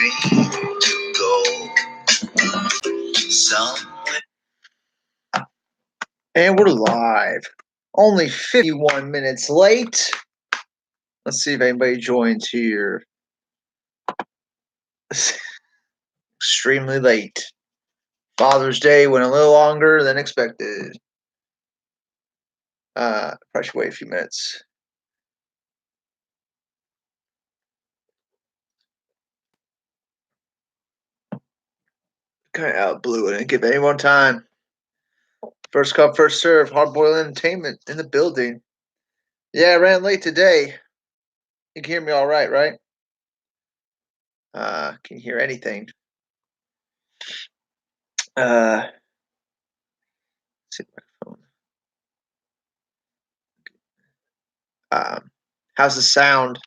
dream to go somewhere. And we're live. Only 51 minutes late. Let's see if anybody joins here. Extremely late. Father's Day went a little longer than expected. Probably should wait a few minutes. Kind of out blew it. Didn't give anyone time. First come, first serve. Hard-boiled entertainment in the building. Yeah, I ran late today. You can hear me all right, right? Can you hear anything? Let's see my phone. How's the sound?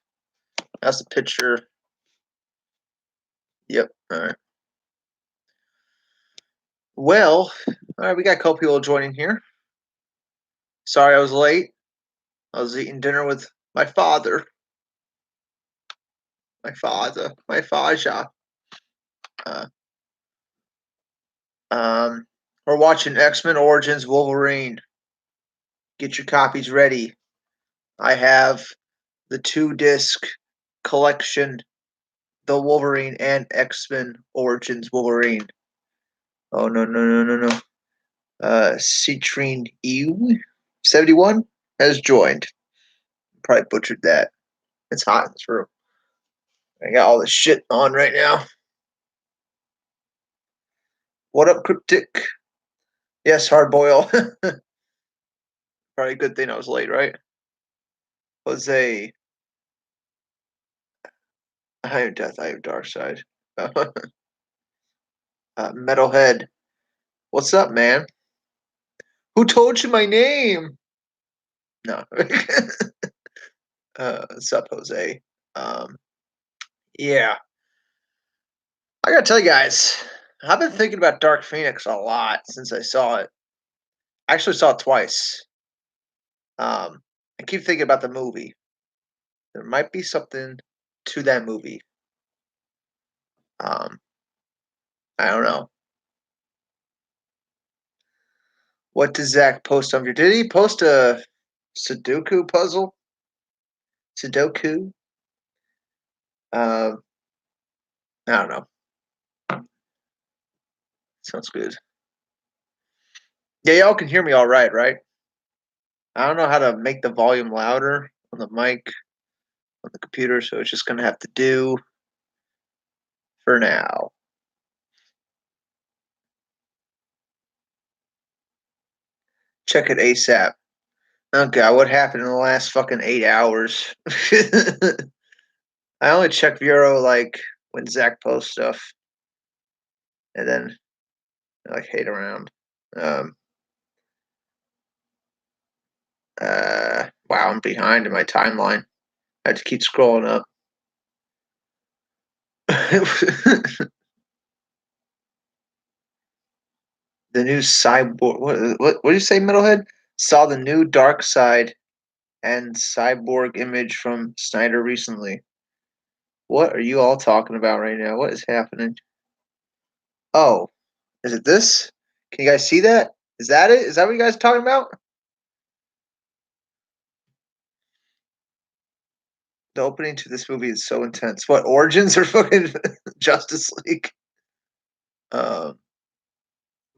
How's the picture? Yep. All right. Well, all right, we got a couple people joining here. Sorry I was late. I was eating dinner with my father. My father. We're watching X-Men Origins Wolverine. Get your copies ready. I have the 2-disc collection, The Wolverine and X-Men Origins Wolverine. Oh, no. Citrine Ew 71 has joined. Probably butchered that. It's hot in this room. I got all this shit on right now. What up, Cryptic? Yes, hard boil. Probably a good thing I was late, right? Jose. I have death, I have dark side. Metalhead. What's up, man? Who told you my name? No. What's up, Jose? Yeah. I gotta tell you guys, I've been thinking about Dark Phoenix a lot since I saw it. I actually saw it twice. I keep thinking about the movie. There might be something to that movie. I don't know. What does Zach post on your? Did he post a Sudoku puzzle? Sudoku? I don't know. Sounds good. Yeah, y'all can hear me all right, right? I don't know how to make the volume louder on the mic on the computer, so it's just gonna have to do for now. Check it ASAP. Oh god, what happened in the last fucking 8 hours? I only check Vero like when Zach posts stuff, and then I like hate around. Wow, I'm behind in my timeline. I have to keep scrolling up. The new cyborg. What do you say, Metalhead? Saw the new Dark Side and cyborg image from Snyder recently. What are you all talking about right now? What is happening? Oh, is it this? Can you guys see that? Is that it? Is that what you guys are talking about? The opening to this movie is so intense. What, Origins or fucking Justice League?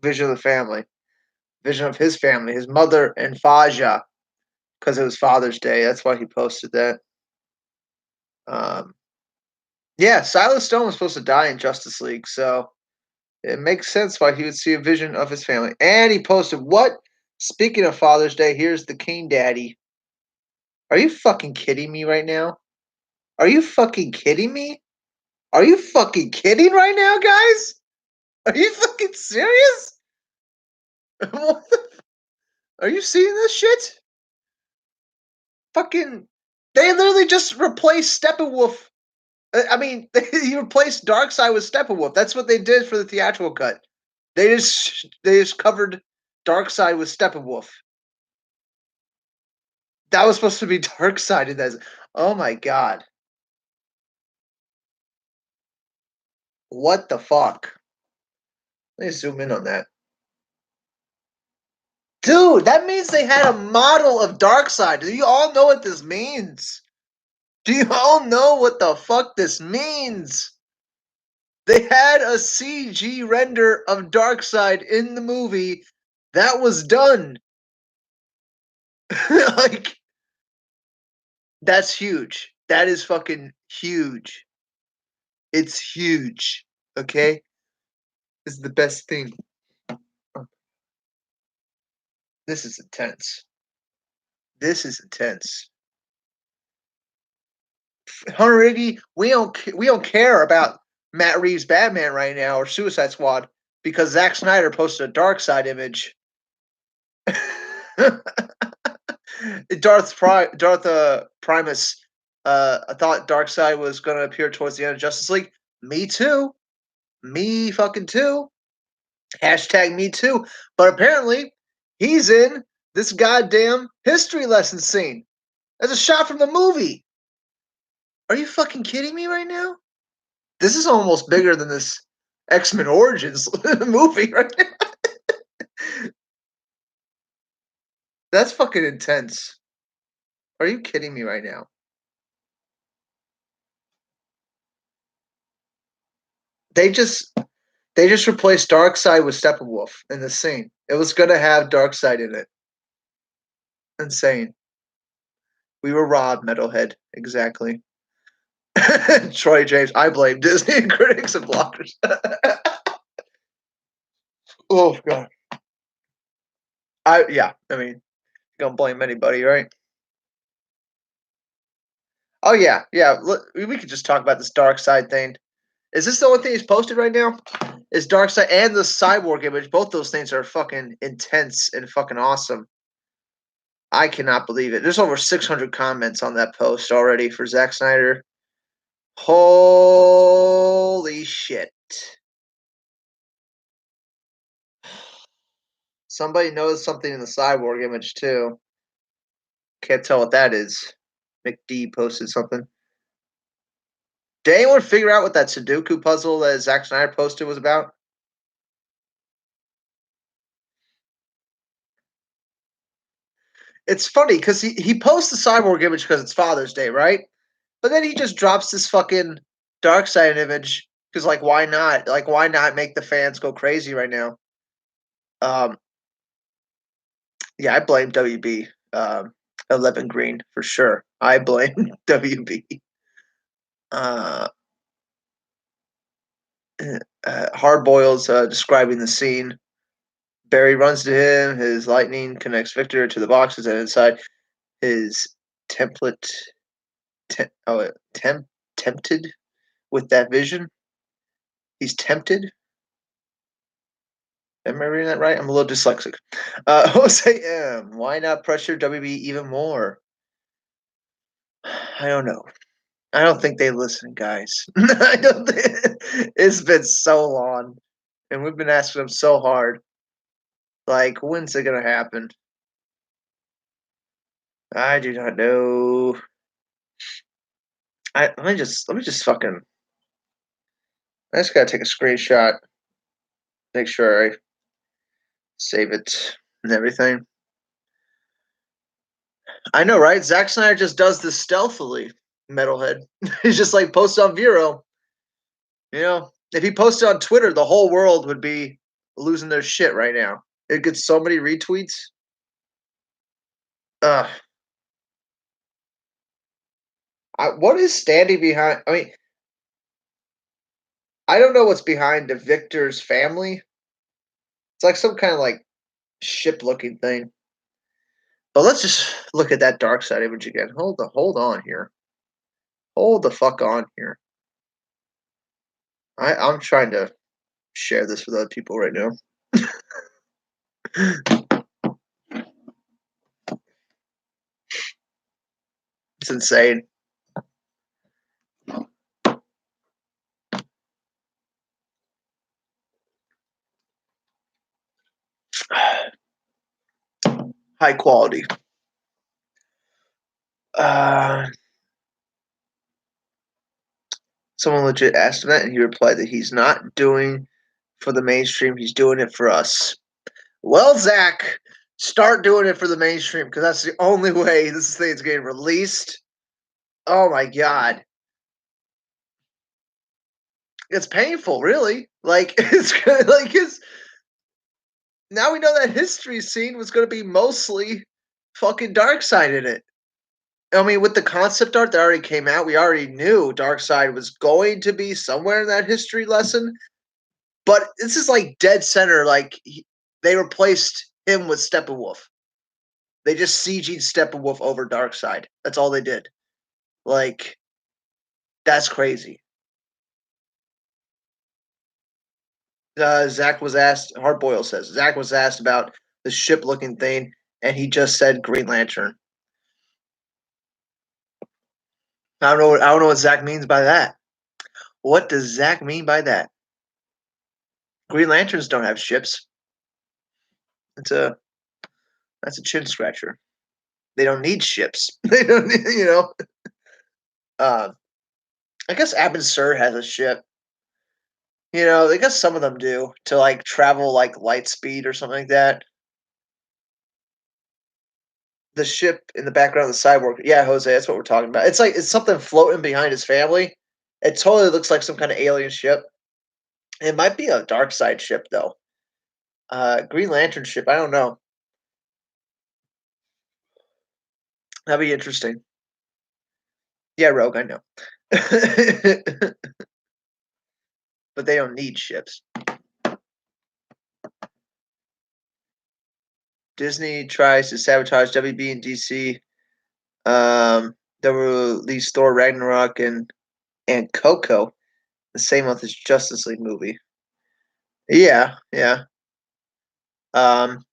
Vision of the family. Vision of his family, his mother and Faja, because it was Father's Day. That's why he posted that. Yeah, Silas Stone was supposed to die in Justice League, so it makes sense why he would see a vision of his family. And he posted what? Speaking of Father's Day, here's the King Daddy. Are you fucking kidding me right now? Are you fucking kidding me? Are you fucking kidding right now, guys? Are you fucking serious? What the are you seeing this shit? Fucking, they literally just replaced Steppenwolf. I mean, he replaced Darkseid with Steppenwolf. That's what they did for the theatrical cut. They just covered Darkseid with Steppenwolf. That was supposed to be Darkseid in that. Oh my god. What the fuck? Let me zoom in on that. Dude, that means they had a model of Darkseid. Do you all know what this means? Do you all know what the fuck this means? They had a CG render of Darkseid in the movie that was done. Like, that's huge. That is fucking huge. It's huge. Okay? This is the best thing. This is intense. This is intense. 180. We don't care about Matt Reeves' Batman right now or Suicide Squad because Zack Snyder posted a Darkseid image. Primus. I thought Darkseid was going to appear towards the end of Justice League. Me too. Me fucking too. Hashtag me too. But apparently, he's in this goddamn history lesson scene. That's a shot from the movie. Are you fucking kidding me right now? This is almost bigger than this X-Men Origins movie right now. That's fucking intense. Are you kidding me right now? They just replaced Darkseid with Steppenwolf in the scene. It was gonna have Darkseid in it. Insane. We were robbed, Metalhead. Exactly. Troy James. I blame Disney critics and blockers. Oh god. I mean, you don't blame anybody, right? Oh yeah. We could just talk about this Darkseid thing. Is this the only thing he's posted right now? Is Darkseid and the Cyborg image? Both those things are fucking intense and fucking awesome. I cannot believe it. There's over 600 comments on that post already for Zack Snyder. Holy shit. Somebody knows something in the Cyborg image too. Can't tell what that is. McD posted something. Did anyone figure out what that Sudoku puzzle that Zack Snyder posted was about? It's funny because he posts the Cyborg image because it's Father's Day, right? But then he just drops this fucking Darkseid image because, like, why not? Like, why not make the fans go crazy right now? Um, yeah, I blame WB 11 Green for sure. I blame WB. Uh, Hardboils describing the scene. Barry runs to him. His lightning connects Victor to the boxes, and inside his template. Tempted with that vision. He's tempted. Am I reading that right? I'm a little dyslexic. Jose M. Why not pressure WB even more? I don't know. I don't think they listen, guys. I don't think, it's been so long, and we've been asking them so hard. Like, when's it gonna happen? I do not know. Let me just fucking. I just gotta take a screenshot. Make sure I save it and everything. I know, right? Zack Snyder just does this stealthily, metalhead. He's just like posts on Vero. You know, if he posted on Twitter, the whole world would be losing their shit right now. It gets so many retweets. Ugh. What is standing behind? I mean, I don't know what's behind the Victor's family. It's like some kind of like ship-looking thing. But let's just look at that Darkseid image again. Hold on here. Hold the fuck on here. I'm trying to share this with other people right now. It's insane. High quality. Uh, Someone legit asked him that, and he replied that he's not doing for the mainstream. He's doing it for us. Well, Zach, start doing it for the mainstream because that's the only way this thing's getting released. Oh my god, it's painful, really. Like it's like his. Now we know that history scene was going to be mostly fucking dark side in it. I mean, with the concept art that already came out, we already knew Darkseid was going to be somewhere in that history lesson. But this is like dead center. Like they replaced him with Steppenwolf. They just CG'd Steppenwolf over Darkseid. That's all they did. Like that's crazy. Zach was asked. Hardboil says Zach was asked about the ship-looking thing, and he just said Green Lantern. I don't know. I don't know what Zach means by that. What does Zach mean by that? Green Lanterns don't have ships. It's a That's a chin scratcher. They don't need ships. They don't need, Uh, I guess Abin Sur has a ship. I guess some of them do to like travel like light speed or something like that. The ship in the background of the cyborg. Yeah, Jose, that's what we're talking about. It's like it's something floating behind his family. It totally looks like some kind of alien ship. It might be a dark side ship though. Green Lantern ship. I don't know. That'd be interesting. Yeah, Rogue. I know. But they don't need ships. Disney tries to sabotage WB and DC. They released Thor Ragnarok and Coco the same month as Justice League movie. Yeah, yeah. Um,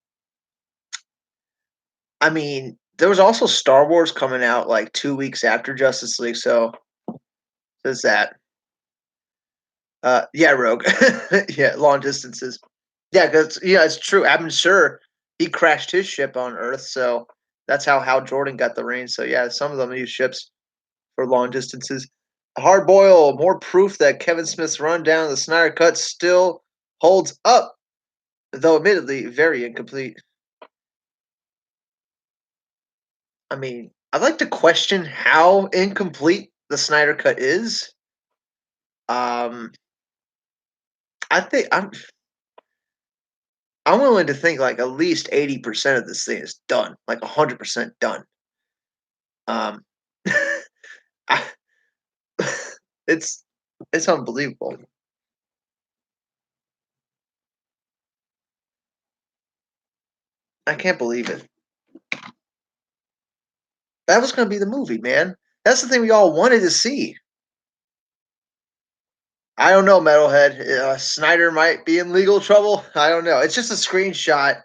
I mean, there was also Star Wars coming out like 2 weeks after Justice League, so there's that. Yeah, Rogue. Yeah, long distances. Yeah, because it's true. I'm sure he crashed his ship on Earth, so that's how Hal Jordan got the ring. So yeah, some of them use ships for long distances. Hard boil, more proof that Kevin Smith's run down the Snyder Cut still holds up, though admittedly very incomplete. I mean, I'd like to question how incomplete the Snyder Cut is. Um, I think I'm willing to think like at least 80% of this thing is done, like 100% done. Um, I, it's it's unbelievable. I can't believe it. That was going to be the movie, man. That's the thing we all wanted to see. I don't know, Metalhead. Snyder might be in legal trouble. I don't know. It's just a screenshot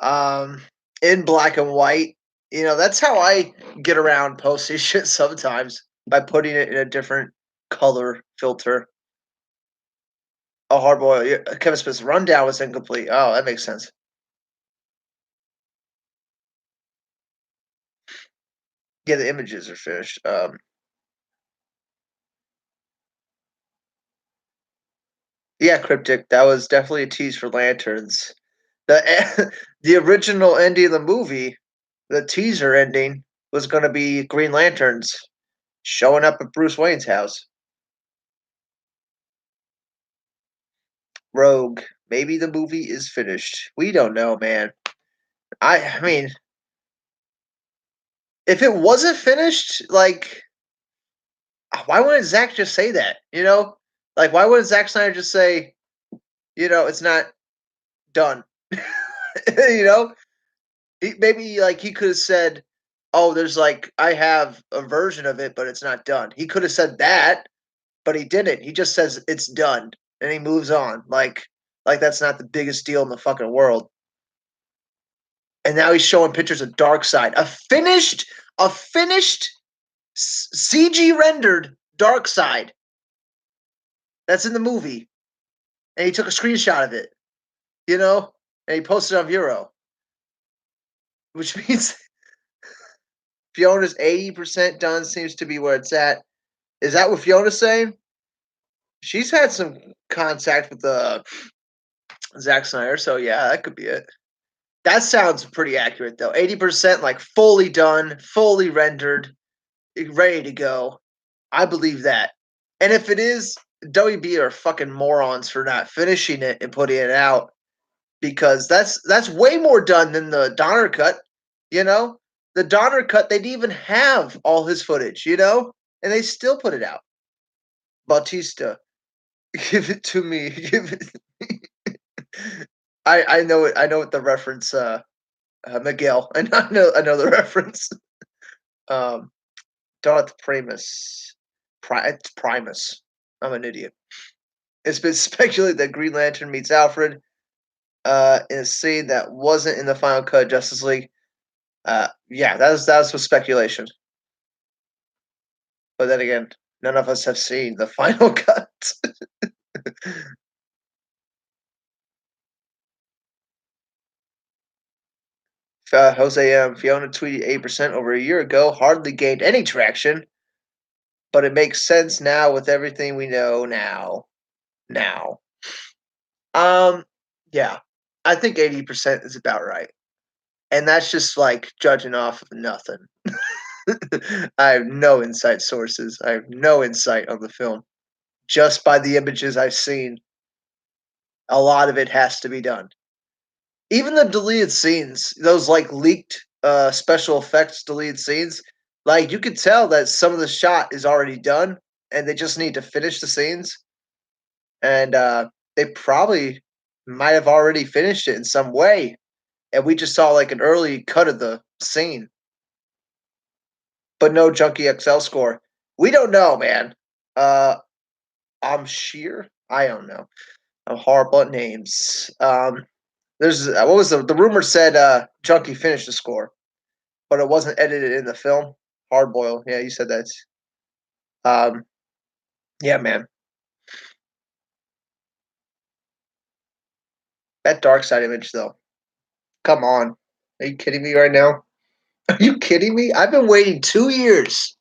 um, in black and white. That's how I get around posting shit sometimes by putting it in a different color filter. Oh, hardboil. Yeah, Kevin Smith's rundown was incomplete. Oh, that makes sense. Yeah, the images are finished. Yeah, cryptic. That was definitely a tease for lanterns. The the original ending of the movie, the teaser ending, was going to be Green Lanterns showing up at Bruce Wayne's house. Rogue. Maybe the movie is finished. We don't know, man. I mean, if it wasn't finished, like, why wouldn't Zack just say that? Like, why wouldn't Zack Snyder just say, it's not done? you know, maybe like he could have said, "Oh, there's like I have a version of it, but it's not done." He could have said that, but he didn't. He just says it's done, and he moves on. Like that's not the biggest deal in the fucking world. And now he's showing pictures of Darkseid, a finished CG rendered Darkseid that's in the movie, and he took a screenshot of it, and he posted on Vero, which means Fiona's 80% done seems to be where it's at. Is that what Fiona's saying? She's had some contact with Zack Snyder, so yeah, that could be it. That sounds pretty accurate though. 80% like fully done, fully rendered, ready to go. I believe that. And if it is, WB are fucking morons for not finishing it and putting it out because that's way more done than the Donner cut. You know, the Donner cut they didn't even have all his footage. And they still put it out. Bautista, give it to me. Give it. I know it. I know what the reference. Miguel. I know the reference. Um, Darth Primus. It's Primus. I'm an idiot. It's been speculated that Green Lantern meets Alfred in a scene that wasn't in the final cut of Justice League. Yeah, that was speculation. But then again, none of us have seen the final cut. Jose Fiona tweeted 8% over a year ago, hardly gained any traction, but it makes sense now with everything we know now. Now. Um, yeah, I think 80% is about right. And that's just like judging off of nothing. I have no inside sources. I have no insight on the film. Just by the images I've seen, a lot of it has to be done. Even the deleted scenes, those like leaked special effects deleted scenes, like you could tell that some of the shot is already done and they just need to finish the scenes. And they probably might have already finished it in some way. And we just saw like an early cut of the scene, but no Junkie XL score. We don't know, man. Uh, I'm sheer. I don't know. I'm horrible at names. There's what was the rumor said Junkie finished the score, but it wasn't edited in the film. Hardboil. Yeah, you said that. Um, yeah, man. That dark side image though. Come on. Are you kidding me right now? Are you kidding me? I've been waiting 2 years.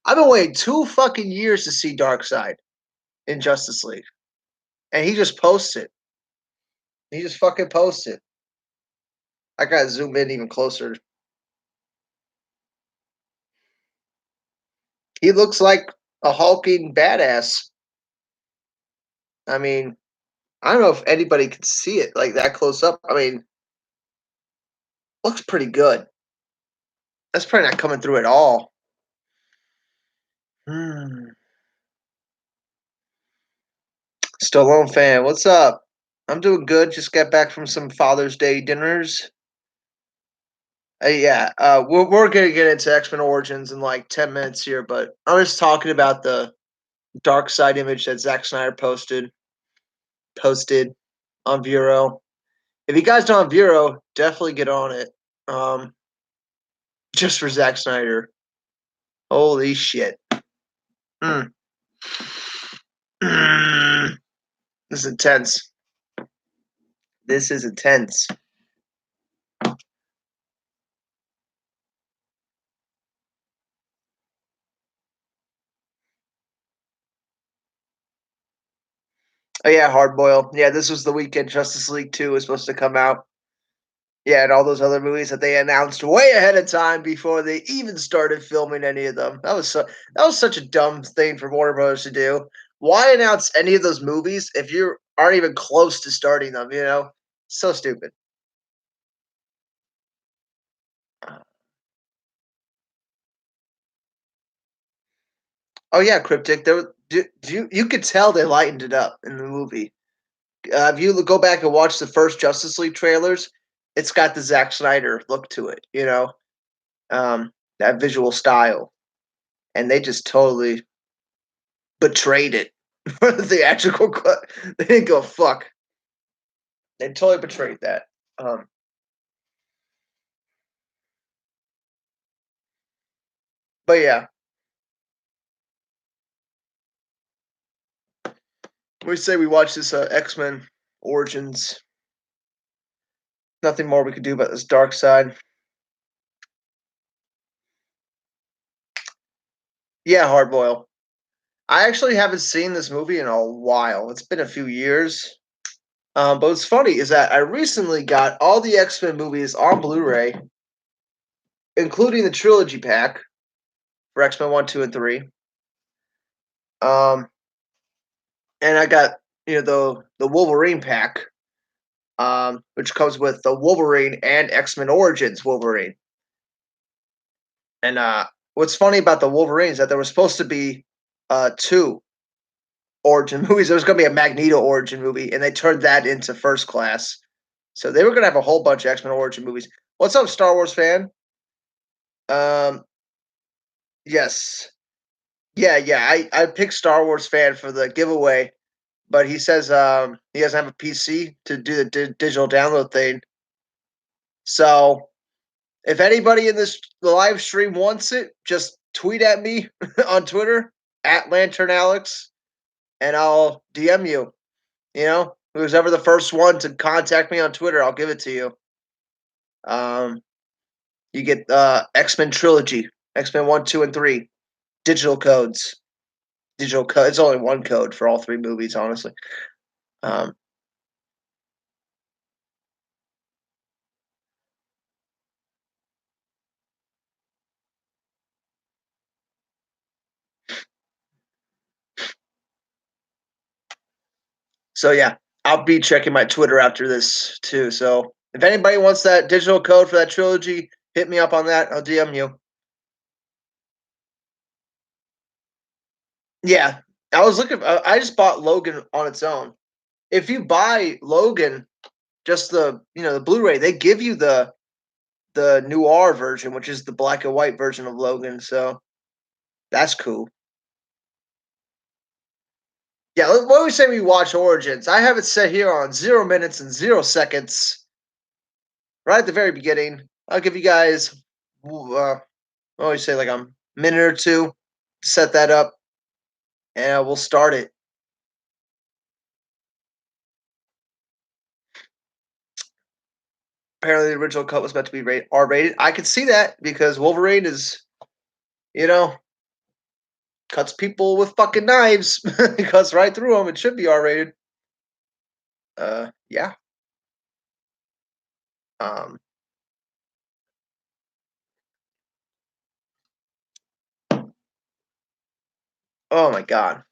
I've been waiting 2 fucking years to see Dark Side in Justice League. And he just posts it. He just fucking posts it. I gotta zoom in even closer. He looks like a hulking badass. I mean, I don't know if anybody can see it like that close up. I mean, looks pretty good. That's probably not coming through at all. Hmm. Stallone fan, what's up? I'm doing good. Just got back from some Father's Day dinners. Yeah, we're gonna get into X Men Origins in like 10 minutes here, but I'm just talking about the dark side image that Zack Snyder posted on Vero. If you guys don't have Vero, definitely get on it. Um, just for Zack Snyder. Holy shit. Mm. Mm. This is intense. This is intense. Oh yeah, Hardboil. Yeah, this was the weekend Justice League 2 was supposed to come out. Yeah, and all those other movies that they announced way ahead of time before they even started filming any of them. That was such a dumb thing for Warner Bros. To do. Why announce any of those movies if you aren't even close to starting them? So stupid. Oh yeah, Cryptic. You could tell they lightened it up in the movie. If you go back and watch the first Justice League trailers, it's got the Zack Snyder look to it. That visual style, and they just totally betrayed it for the theatrical cut. They didn't go fuck. They totally betrayed that. Um, but yeah, we say we watch this X Men Origins. Nothing more we could do about this dark side. Yeah, Hardboil. I actually haven't seen this movie in a while. It's been a few years. But what's funny is that I recently got all the X-Men movies on Blu-ray, including the trilogy pack for X-Men 1, 2, and 3. Um, and I got the Wolverine pack, which comes with the Wolverine and X-Men Origins Wolverine. And what's funny about the Wolverine is that there was supposed to be two origin movies. There was going to be a Magneto origin movie, and they turned that into First Class. So they were going to have a whole bunch of X Men origin movies. What's up, Star Wars fan? Um, yes, yeah. I picked Star Wars fan for the giveaway, but he says he doesn't have a PC to do the digital download thing. So if anybody in the live stream wants it, just tweet at me on Twitter at Lantern Alex, and I'll DM you. Who's ever the first one to contact me on Twitter, I'll give it to you. Um, you get X-Men trilogy, X-Men 1, 2, and 3, digital codes. Digital code. It's only one code for all three movies, honestly. Um, so yeah, I'll be checking my Twitter after this too. So if anybody wants that digital code for that trilogy, hit me up on that. I'll DM you. Yeah, I was looking. I just bought Logan on its own. If you buy Logan, just the Blu-ray, they give you the noir version, which is the black and white version of Logan. So that's cool. Yeah, what do we say we watch Origins? I have it set here on 0 minutes and 0 seconds, right at the very beginning. I'll give you guys, what do we say, like a minute or two to set that up, and we'll start it. Apparently, the original cut was meant to be R-rated. I could see that because Wolverine is, you know, cuts people with fucking knives. He cuts right through them. It should be R-rated. Yeah. Um, oh my god.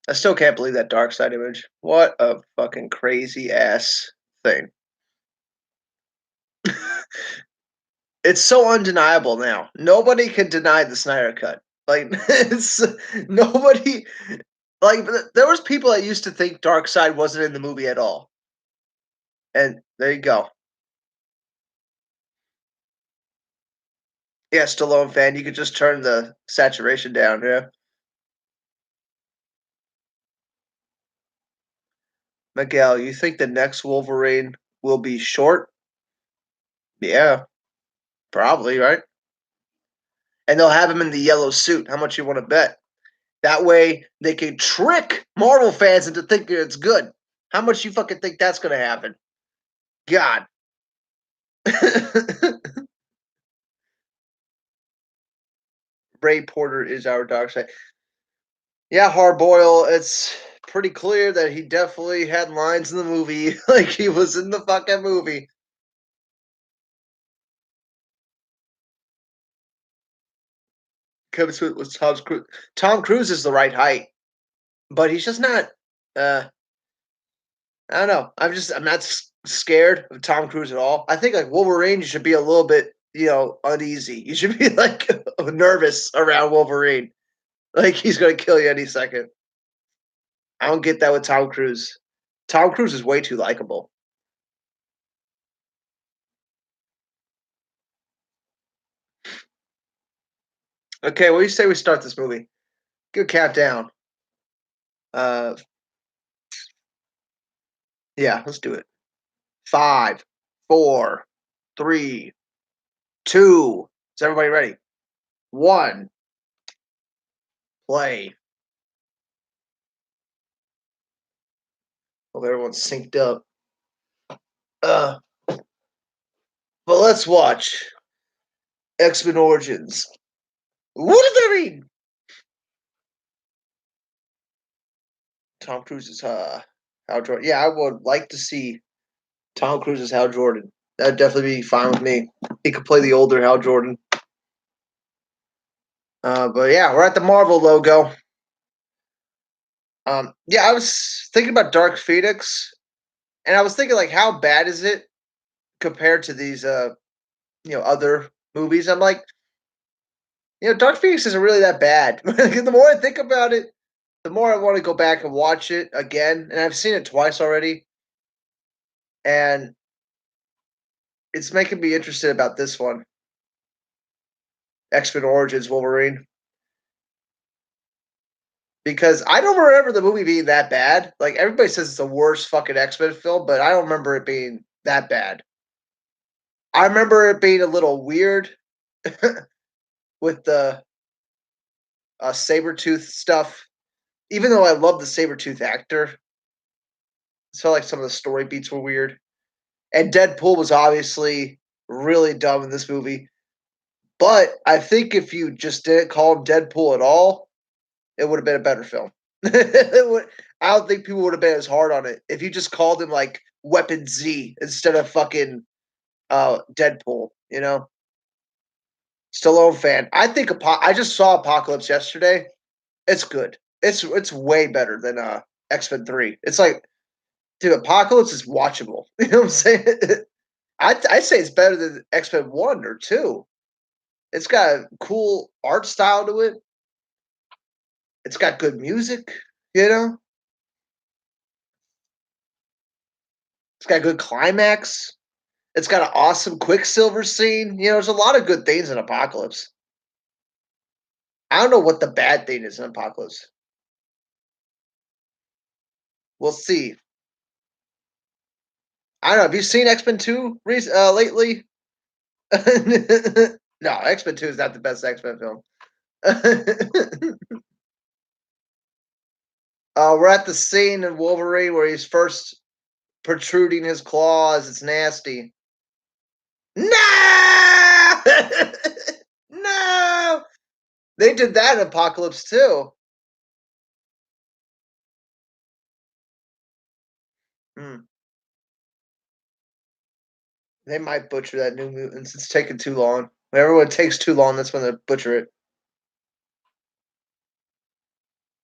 I still can't believe that dark side image. What a fucking crazy ass thing. It's so undeniable now. Nobody can deny the Snyder cut. Like it's nobody like there was people that used to think Dark Side wasn't in the movie at all. And there you go. Yeah, Stallone fan, you could just turn the saturation down, yeah. Miguel, you think the next Wolverine will be short? Yeah, probably, right? And they'll have him in the yellow suit. How much you want to bet? That way they can trick Marvel fans into thinking it's good. How much you fucking think that's gonna happen? God. Ray Porter is our dark side. Yeah, Hardboil, it's pretty clear that he definitely had lines in the movie. Like he was in the fucking movie. Kevin Smith was Tom Cruise. Tom Cruise is the right height, but he's just not. Uh, I don't know. I'm not scared of Tom Cruise at all. I think like Wolverine, you should be a little bit uneasy. You should be like nervous around Wolverine. Like he's gonna kill you any second. I don't get that with Tom Cruise. Tom Cruise is way too likable. Okay, what do you say we start this movie? Good countdown. Uh, yeah, let's do it. Five, four, three, two. Is everybody ready? One, play. Well, everyone's synced up. Uh, but let's watch X Men Origins. Wolverine. Tom Cruise's Hal Jordan. Yeah, I would like to see Tom Cruise's Hal Jordan. That'd definitely be fine with me. He could play the older Hal Jordan. But yeah, we're at the Marvel logo. Yeah, I was thinking about Dark Phoenix, and I was thinking like, how bad is it compared to these other movies? I'm like, Dark Phoenix isn't really that bad. The more I think about it, the more I want to go back and watch it again. And I've seen it twice already, and it's making me interested about this one, X Men Origins Wolverine, because I don't remember the movie being that bad. Like everybody says, it's the worst fucking X Men film, but I don't remember it being that bad. I remember it being a little weird with the Sabretooth stuff. Even though I love the Sabretooth actor, it felt like some of the story beats were weird. And Deadpool was obviously really dumb in this movie. But I think if you just didn't call him Deadpool at all, it would have been a better film. I don't think people would have been as hard on it if you just called him like Weapon Z instead of fucking Deadpool. Stallone fan. I think I just saw Apocalypse yesterday. It's good. It's way better than X-Men 3. It's like, dude, Apocalypse is watchable. You know what I'm saying? I say it's better than X-Men 1 or 2. It's got a cool art style to it. It's got good music, you know? It's got a good climax. It's got an awesome Quicksilver scene. There's a lot of good things in Apocalypse. I don't know what the bad thing is in Apocalypse. We'll see. I don't know. Have you seen X Men 2 lately? No, X Men 2 is not the best X Men film. We're at the scene in Wolverine where he's first protruding his claws. It's nasty. No! No! They did that in Apocalypse too. Hmm. They might butcher that New Mutants. It's taking too long. When everyone takes too long, that's when they butcher it.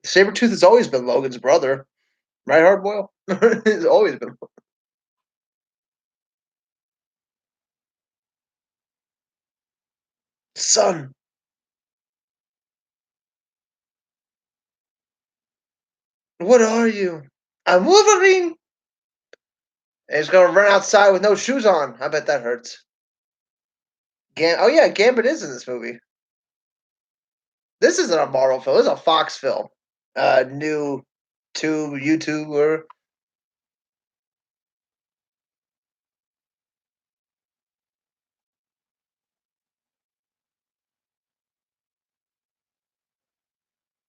Sabretooth has always been Logan's brother. Right, Hardboil? He's always been. Son, what are you? I'm Wolverine! And he's gonna run outside with no shoes on. I bet that hurts. Oh yeah, Gambit is in this movie. This isn't a Marvel film. This is a Fox film. New to YouTuber.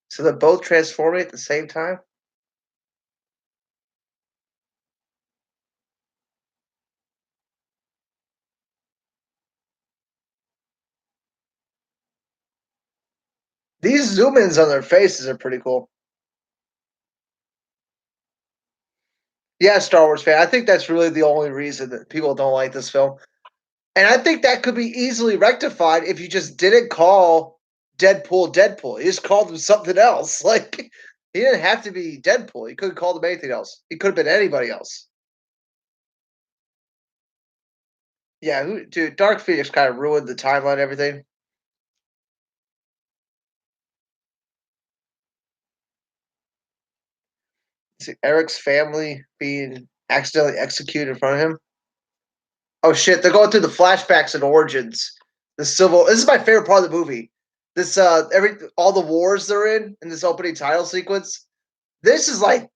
So they're both transforming at the same time. These zoom ins on their faces are pretty cool. Yeah, Star Wars fan. I think that's really the only reason that people don't like this film. And I think that could be easily rectified if you just didn't call Deadpool Deadpool. You just called him something else. Like, he didn't have to be Deadpool. He could have called him anything else. He could have been anybody else. Yeah, dude, Dark Phoenix kind of ruined the timeline and everything. See Eric's family being accidentally executed in front of him. Oh shit, they're going through the flashbacks and origins. The civil. This is my favorite part of the movie. This all the wars they're in this opening title sequence. This is like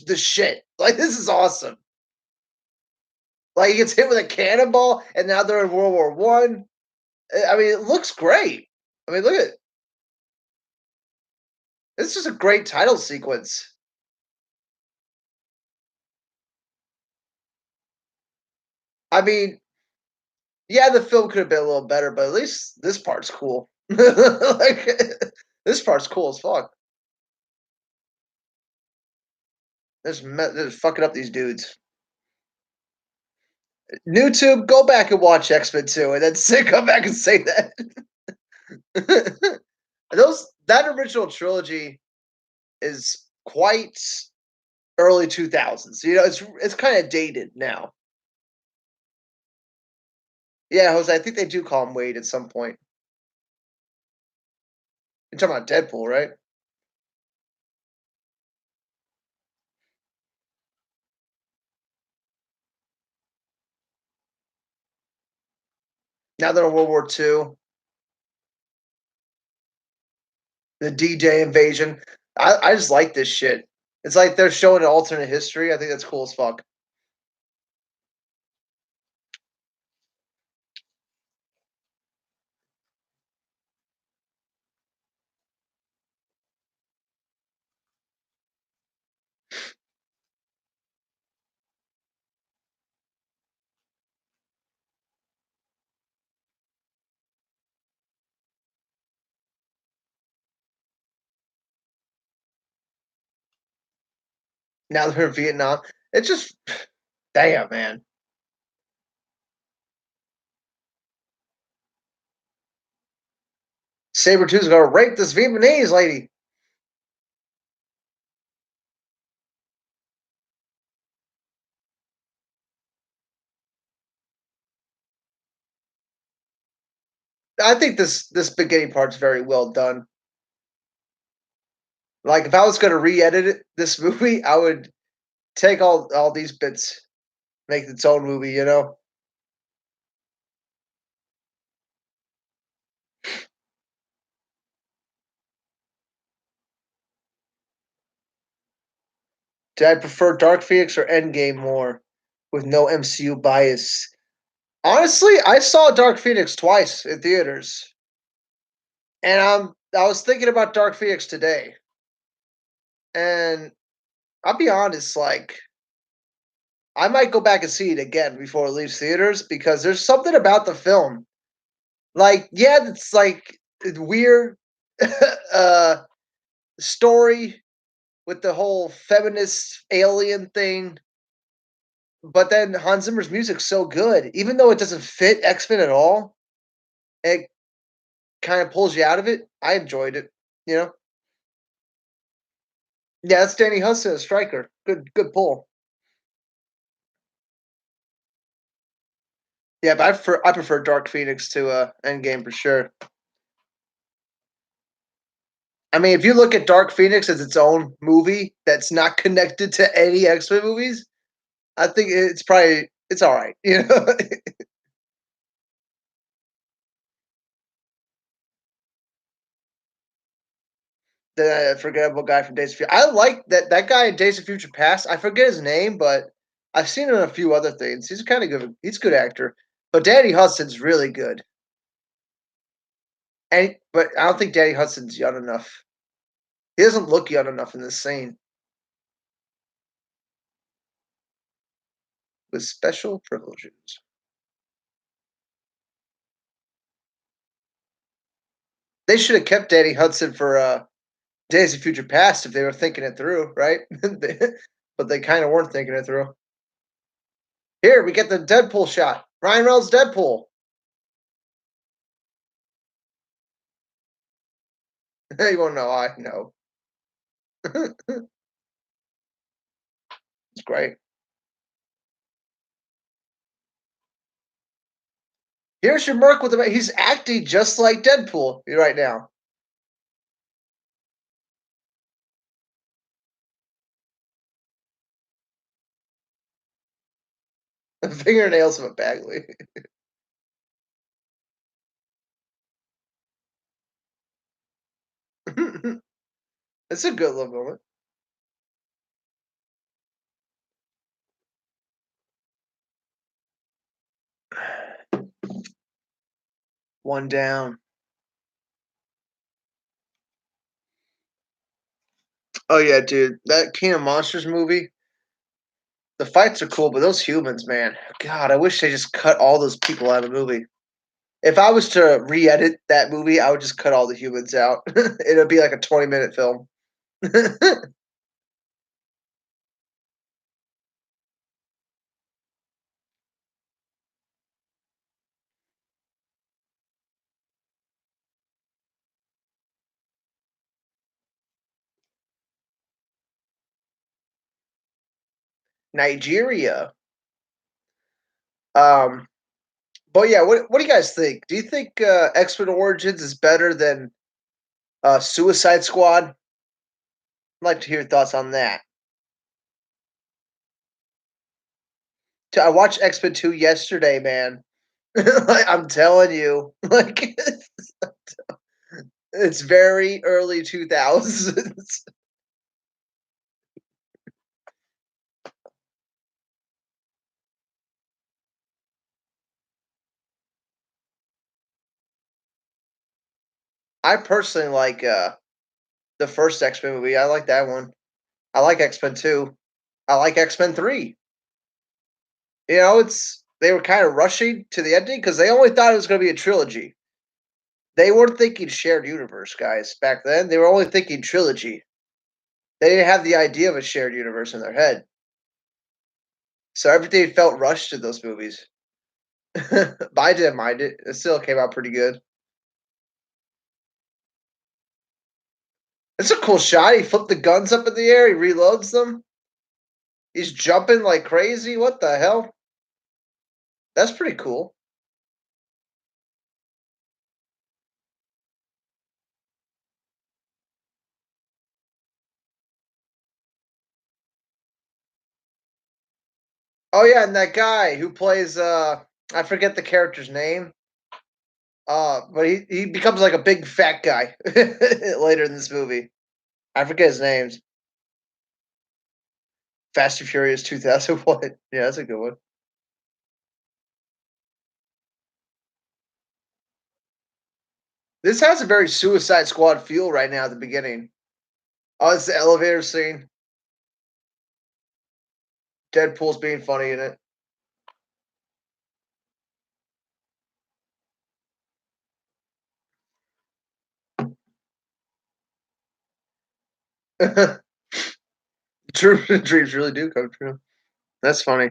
the shit. Like this is awesome. Like he gets hit with a cannonball, and now they're in World War One. I mean, it looks great. I mean, look at this is a great title sequence. I mean, yeah, the film could have been a little better, but at least this part's cool. Like this part's cool as fuck. They're fucking up these dudes. YouTube, go back and watch X-Men 2, and then come back and say that. That original trilogy is quite early 2000s. It's kind of dated now. Yeah, Jose, I think they do call him Wade at some point. You're talking about Deadpool, right? Now they're in World War II, the D-Day invasion. I just like this shit. It's like they're showing an alternate history. I think that's cool as fuck. Now they're in Vietnam. It's just, damn, man. Sabretooth's gonna rape this Vietnamese lady. I think this beginning part's very well done. Like if I was gonna re-edit this movie, I would take all these bits, make its own movie. Did I prefer Dark Phoenix or Endgame more, with no MCU bias? Honestly, I saw Dark Phoenix twice in theaters, and I was thinking about Dark Phoenix today, and I'll be honest, like I might go back and see it again before it leaves theaters because there's something about the film. Like, yeah, it's like weird uh story with the whole feminist alien thing, but then Hans Zimmer's music's so good, even though it doesn't fit X-Men at all. It kind of pulls you out of it. I enjoyed it. You know, yeah, that's Danny Hudson, a striker. Good pull. Yeah, but I prefer Dark Phoenix to Endgame for sure. I mean, if you look at Dark Phoenix as its own movie that's not connected to any X-Men movies, I think it's all right. The forgettable guy from Days of Future. I like that guy in Days of Future Past. I forget his name, but I've seen him in a few other things. He's kind of good. He's a good actor. But Danny Hudson's really good. But I don't think Danny Hudson's young enough. He doesn't look young enough in this scene. With special privileges. They should have kept Danny Hudson for Days of Future Past if they were thinking it through, right? But they kind of weren't thinking it through. Here we get the Deadpool shot. Ryan Reynolds Deadpool. You won't know. I know. It's great. Here's your Merc with the. He's acting just like Deadpool right now. The fingernails of a Bagley. It's a good little moment. One down. Oh yeah, dude. That King of Monsters movie. The fights are cool, but those humans, man. God, I wish they just cut all those people out of the movie. If I was to re-edit that movie, I would just cut all the humans out. It'd be like a 20-minute film. Nigeria. Um, but yeah, what do you guys think? Do you think X-Men Origins is better than Suicide Squad? I'd like to hear your thoughts on that. I watched X-Men 2 yesterday, man. Like, I'm telling you, like it's very early 2000s. I personally like the first X-Men movie. I like that one. I like X-Men 2. I like X-Men 3. You know, it's they were kind of rushing to the ending because they only thought it was going to be a trilogy. They weren't thinking shared universe, guys. Back then, they were only thinking trilogy. They didn't have the idea of a shared universe in their head, so everything felt rushed in those movies. But I didn't mind it. It still came out pretty good. It's a cool shot. He flipped the guns up in the air. He reloads them. He's jumping like crazy. What the hell? That's pretty cool. Oh yeah, and that guy who plays I forget the character's name. But he becomes like a big fat guy later in this movie. I forget his names. Fast and Furious 2001. Yeah, that's a good one. This has a very Suicide Squad feel right now at the beginning. Oh, it's the elevator scene. Deadpool's being funny in it. True dreams really do come true. That's funny.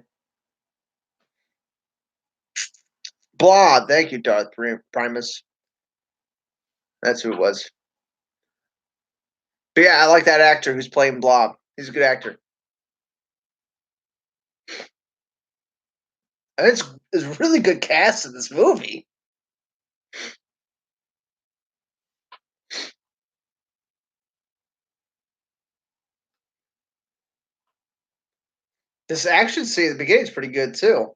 Blah. Thank you, Darth Primus. That's who it was. But yeah, I like that actor who's playing Blob. He's a good actor. And it's really good cast in this movie. This action scene at the beginning is pretty good too.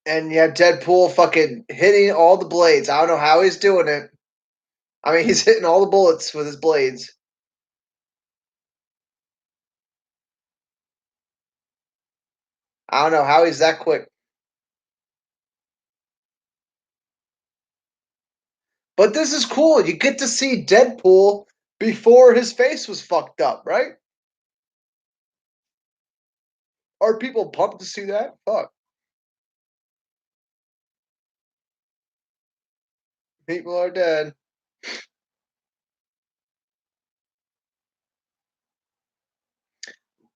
And you have Deadpool fucking hitting all the blades. I don't know how he's doing it. I mean, he's hitting all the bullets with his blades. I don't know how he's that quick. But this is cool. You get to see Deadpool before his face was fucked up, right? Are people pumped to see that? Fuck. People are dead.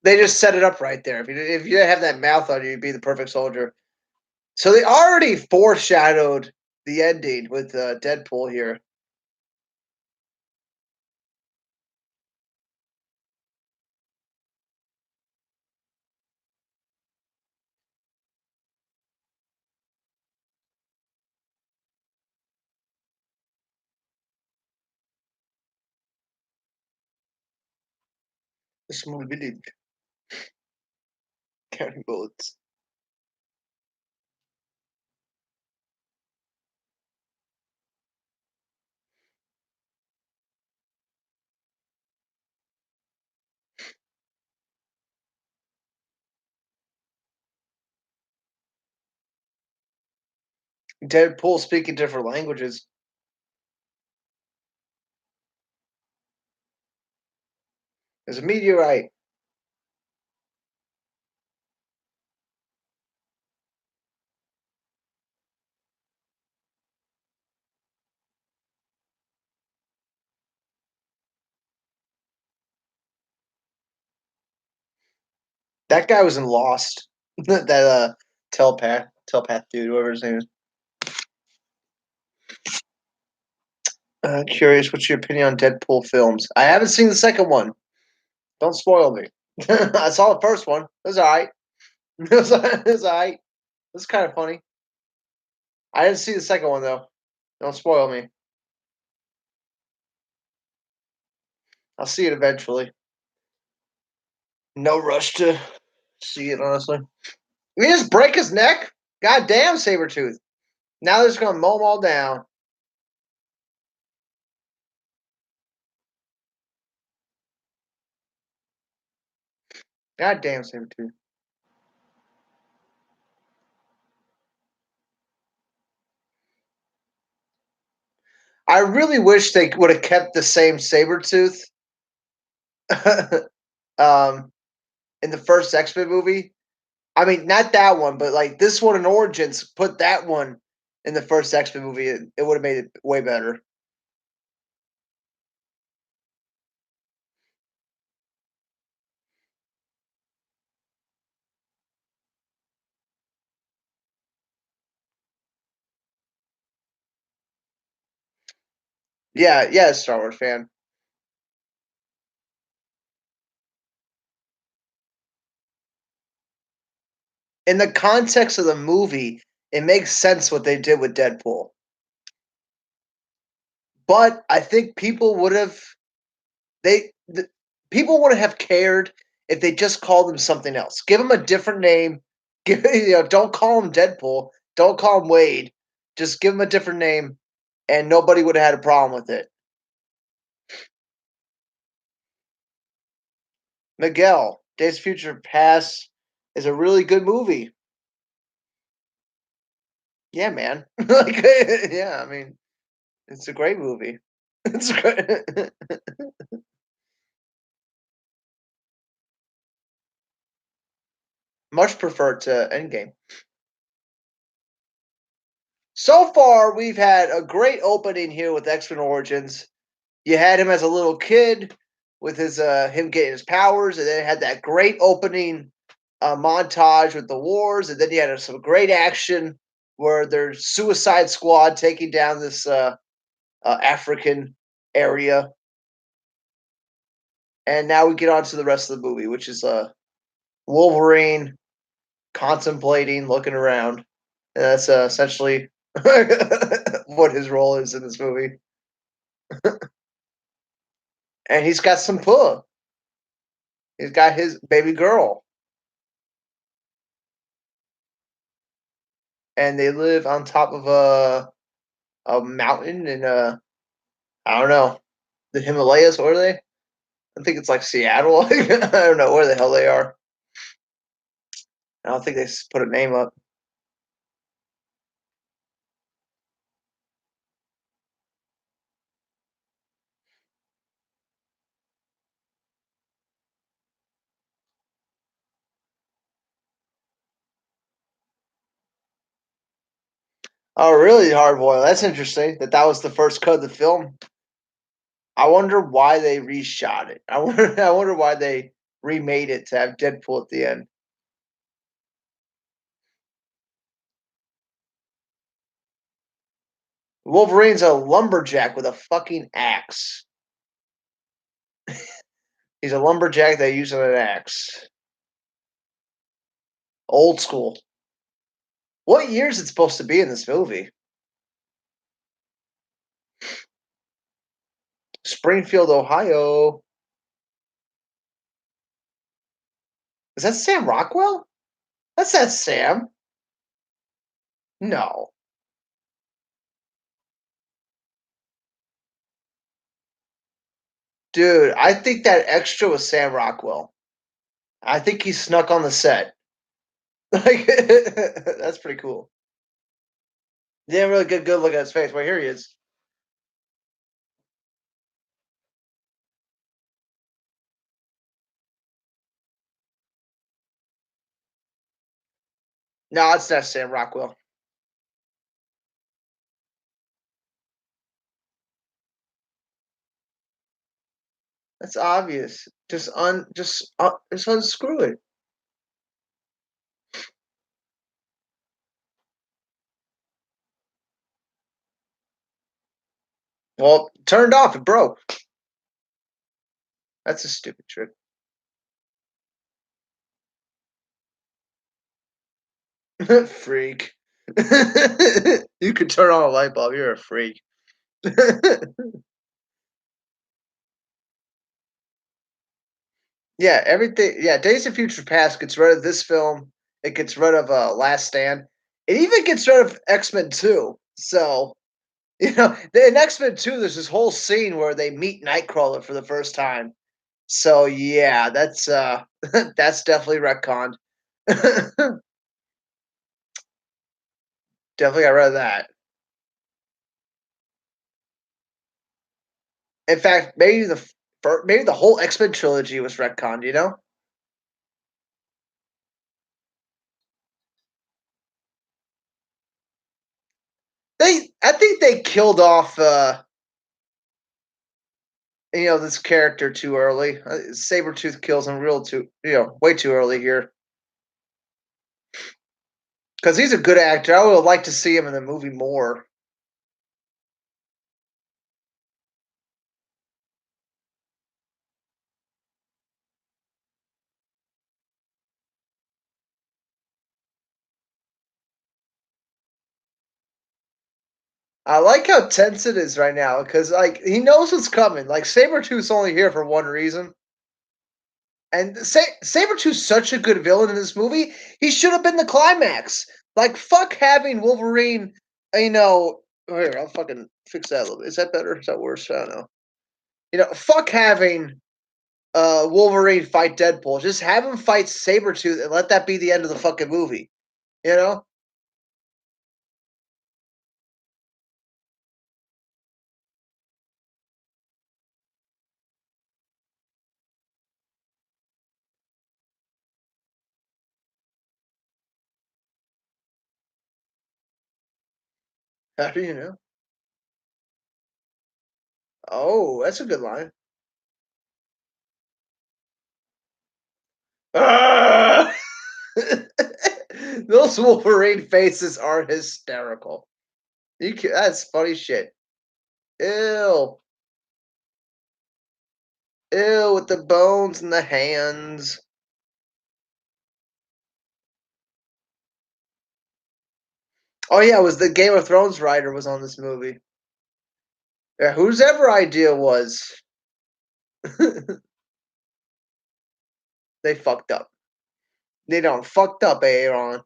They just set it up right there. If you didn't have that mouth on you, you'd be the perfect soldier. So they already foreshadowed the ending with Deadpool here. A small village counting bullets. Deadpool speaking different languages. There's a meteorite. That guy was in Lost. That telepath dude, whatever his name is. Curious, what's your opinion on Deadpool films? I haven't seen the second one. Don't spoil me. I saw the first one. It was alright. It was alright. It was kind of funny. I didn't see the second one though. Don't spoil me. I'll see it eventually. No rush to see it, honestly. He just break his neck? God damn, Sabretooth. Now they're just gonna mow them all down. God damn, Sabretooth. I really wish they would have kept the same Sabretooth um, in the first X-Men movie. I mean, not that one, but like this one in Origins, put that one in the first X-Men movie. It would have made it way better. Yeah, yeah, Star Wars fan. In the context of the movie, it makes sense what they did with Deadpool. But I think people would have they the, people wouldn't have cared if they just called him something else. Give him a different name. Don't call him Deadpool. Don't call him Wade. Just give him a different name, and nobody would have had a problem with it. Miguel, Days of Future Past is a really good movie. Yeah, man. Like, yeah, I mean, it's a great movie. It's great. Much preferred to Endgame. So far, we've had a great opening here with X-Men Origins. You had him as a little kid with his him getting his powers, and then it had that great opening montage with the wars, and then you had some great action where there's Suicide Squad taking down this African area, and now we get on to the rest of the movie, which is Wolverine contemplating, looking around, and that's essentially what his role is in this movie. And he's got some pull. He's got his baby girl, and they live on top of a mountain in I don't know, the Himalayas. Where are they? I think it's like Seattle. I don't know where the hell they are. I don't think they put a name up. Oh, really, Hard Boil? That's interesting. That was the first cut of the film. I wonder why they reshot it. I wonder why they remade it to have Deadpool at the end. Wolverine's a lumberjack with a fucking axe. He's a lumberjack that uses an axe. Old school. What year is it supposed to be in this movie? Springfield, Ohio. Is that Sam Rockwell? That's not Sam. No. Dude, I think that extra was Sam Rockwell. I think he snuck on the set. Like that's pretty cool. You didn't really get a good look at his face. Well, here he is. No, it's not Sam Rockwell. That's obvious. Just unscrew it. Well, turned off. It broke. That's a stupid trick. Freak. You could turn on a light bulb. You're a freak. Yeah, everything. Yeah, Days of Future Past gets rid of this film. It gets rid of Last Stand. It even gets rid of X-Men 2. So, in X-Men 2, there's this whole scene where they meet Nightcrawler for the first time. So yeah, that's that's definitely retconned. Definitely got rid of that. In fact, maybe the whole X-Men trilogy was retconned, you know? I think they killed off this character too early. Sabretooth kills him real too, way too early here. Because he's a good actor. I would like to see him in the movie more. I like how tense it is right now because like he knows what's coming. Like Sabretooth's only here for one reason. And Sabretooth's such a good villain in this movie. He should have been the climax. Like fuck having Wolverine, here, I'll fucking fix that a little bit. Is that better? Is that worse? I don't know. Fuck having Wolverine fight Deadpool. Just have him fight Sabretooth and let that be the end of the fucking movie. You know? How do you know? Oh, that's a good line. Ah! Those Wolverine faces are hysterical. That's funny shit. Ew. Ew, with the bones and the hands. Oh yeah, it was the Game of Thrones writer was on this movie. Yeah, whose ever idea was they fucked up. They don't fucked up, Aaron.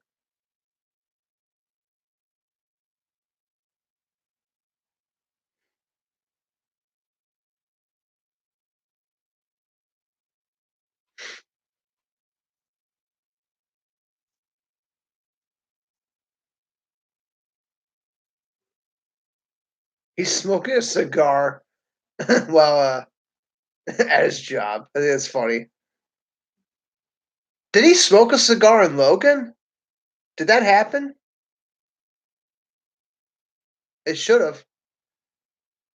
He's smoking a cigar while at his job. I think it's funny. Did he smoke a cigar in Logan? Did that happen? It should have.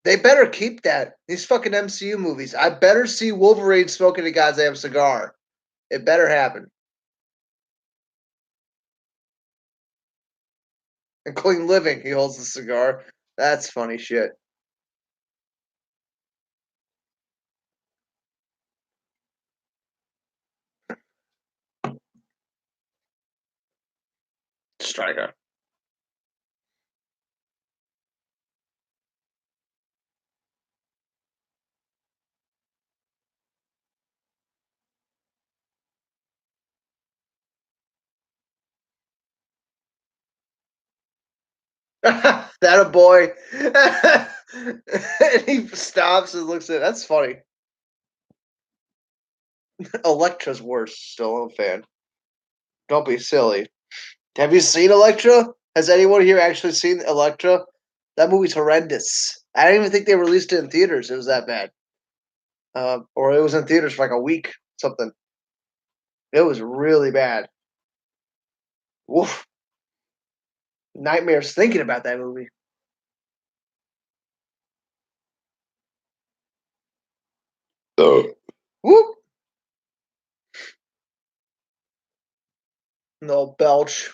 They better keep that. These fucking MCU movies. I better see Wolverine smoking a goddamn cigar. It better happen. Including living, he holds the cigar. That's funny shit. Striker. That a boy. And he stops and looks at it. That's funny. Elektra's worse. Still a fan. Don't be silly. Have you seen Elektra? Has anyone here actually seen Elektra? That movie's horrendous. I didn't even think they released it in theaters. It was that bad. Or it was in theaters for like a week, something. It was really bad. Woof. Nightmares thinking about that movie. Whoop. No belch.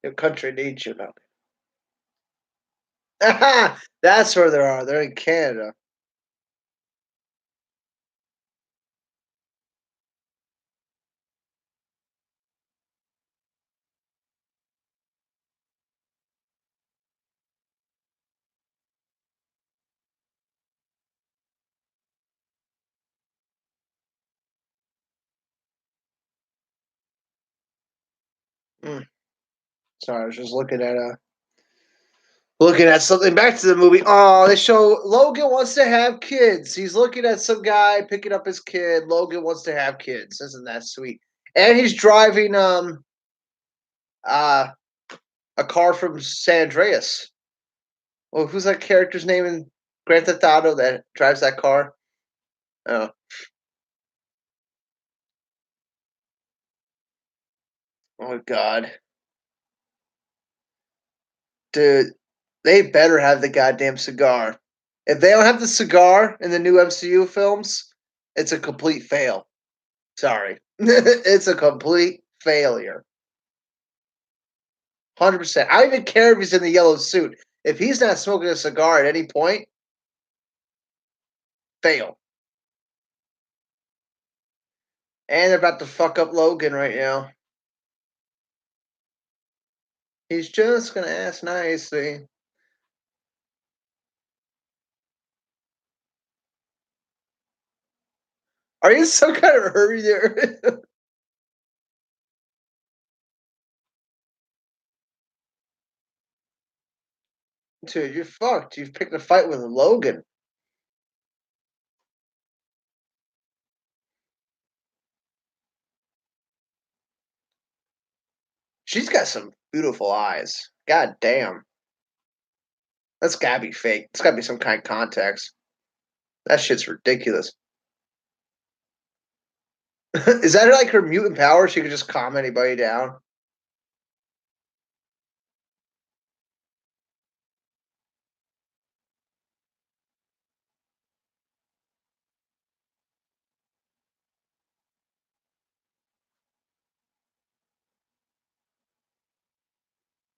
Your country needs you now. That's where they are. They're in Canada. Mm. Sorry, I was just looking at something. Back to the movie. Oh, they show Logan wants to have kids. He's looking at some guy picking up his kid. Logan wants to have kids. Isn't that sweet? And he's driving uh a car from San Andreas. Well, who's that character's name in Grand Theft Auto that drives that car? Oh, oh God, dude, they better have the goddamn cigar. If they don't have the cigar in the new MCU films, it's a complete fail. Sorry, it's a complete failure. 100%. I don't even care if he's in the yellow suit. If he's not smoking a cigar at any point, fail. And they're about to fuck up Logan right now. He's just gonna ask nicely. Are you in some kind of hurry there? Dude, you're fucked. You've picked a fight with Logan. She's got some beautiful eyes. God damn. That's gotta be fake. It's gotta be some kind of context. That shit's ridiculous. Is that like her mutant power? She could just calm anybody down?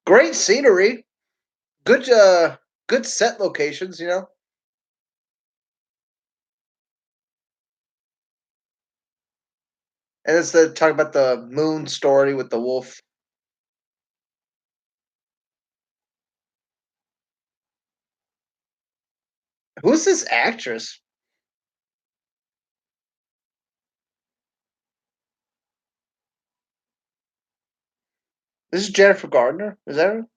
Great scenery. Good good set locations, you know? And it's the talk about the moon story with the wolf. Who's this actress? This is Jennifer Gardner. Is that her?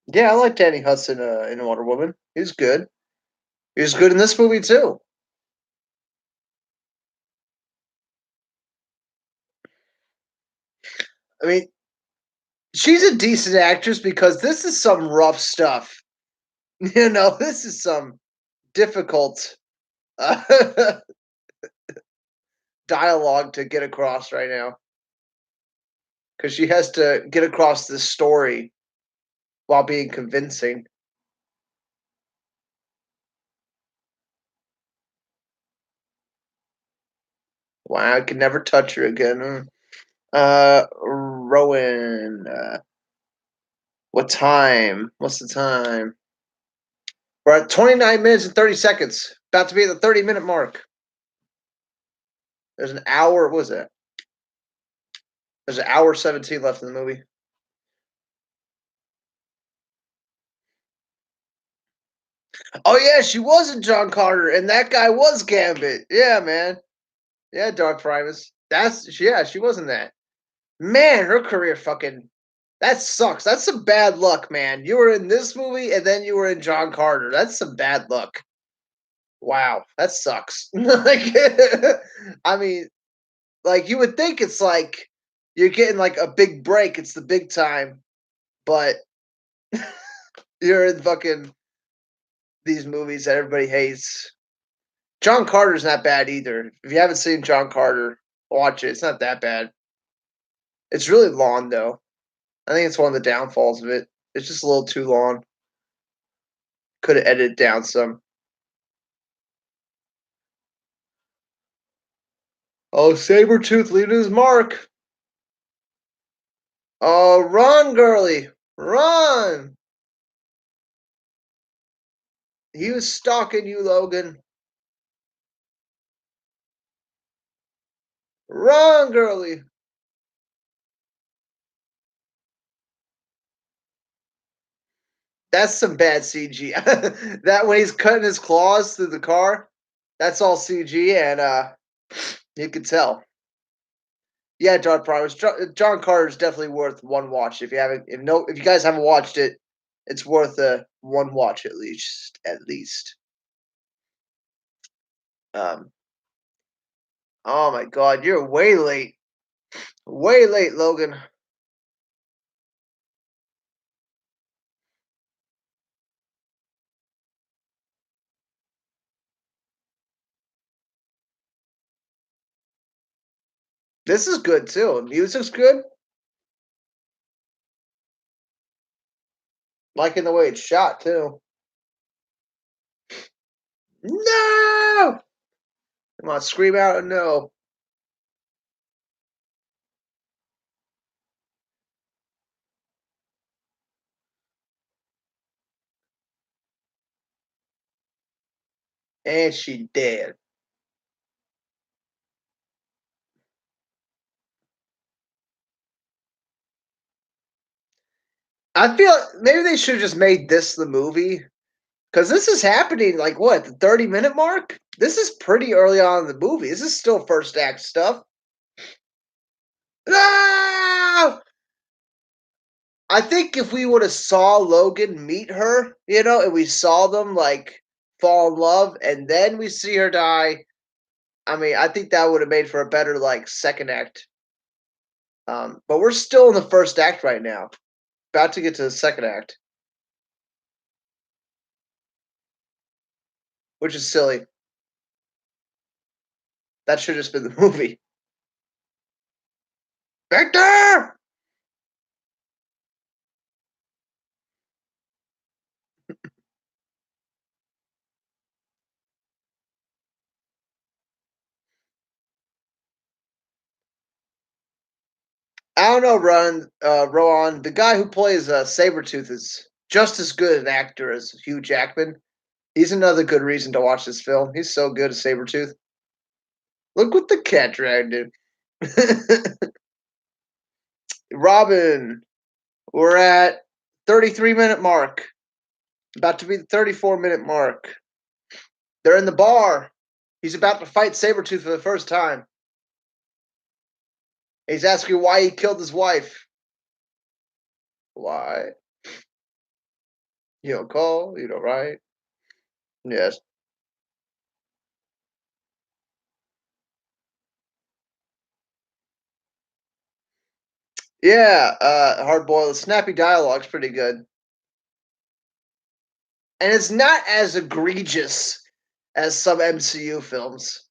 Yeah, I like Danny Hudson in Wonder Woman. He's good. He was good in this movie too. I mean, she's a decent actress because this is some rough stuff. You know, this is some difficult uh, dialogue to get across right now because she has to get across this story while being convincing. Wow, I can never touch her again. Rowan. What time? What's the time? We're at 29 minutes and 30 seconds. About to be at the 30-minute mark. There's an hour. What was it? There's an hour 17 left in the movie. Oh yeah, she was in John Carter, and that guy was Gambit. Yeah, man. Yeah, Dark Primus. Yeah, she was in that. Man, her career fucking that sucks. That's some bad luck, man. You were in this movie and then you were in John Carter. That's some bad luck. Wow, that sucks. Like, I mean, like you would think it's like you're getting like a big break. It's the big time, but you're in fucking these movies that everybody hates. John Carter's not bad either. If you haven't seen John Carter, watch it. It's not that bad. It's really long though. I think it's one of the downfalls of it. It's just a little too long. Could have edited down some. Oh, Sabretooth leaving his mark. Oh, run, girly. Run. He was stalking you, Logan. Run, girly. That's some bad CG. That when he's cutting his claws through the car, that's all CG, and you can tell. Yeah, John Promise. John Carter is definitely worth one watch. If you haven't, if you guys haven't watched it, it's worth one watch at least. At least. Um. Oh my God, you're way late. Way late, Logan. This is good too. Music's good. Liking the way it's shot too. No! Come on, scream out a no. And she dead. I feel maybe they should have just made this the movie. Because this is happening like what, the 30-minute mark? This is pretty early on in the movie. This is still first act stuff. No! I think if we would have saw Logan meet her, and we saw them like fall in love, and then we see her die, I mean, I think that would have made for a better like second act. But we're still in the first act right now, about to get to the second act, which is silly. That should have just been the movie. Victor! I don't know, Rowan. The guy who plays Sabretooth is just as good an actor as Hugh Jackman. He's another good reason to watch this film. He's so good as Sabretooth. Look what the cat dragged in. Robin, we're at 33-minute mark. About to be the 34-minute mark. They're in the bar. He's about to fight Sabretooth for the first time. He's asking why he killed his wife. Why? You don't call, you don't write. Yes. Yeah, hard boiled. Snappy dialogue's pretty good. And it's not as egregious as some MCU films.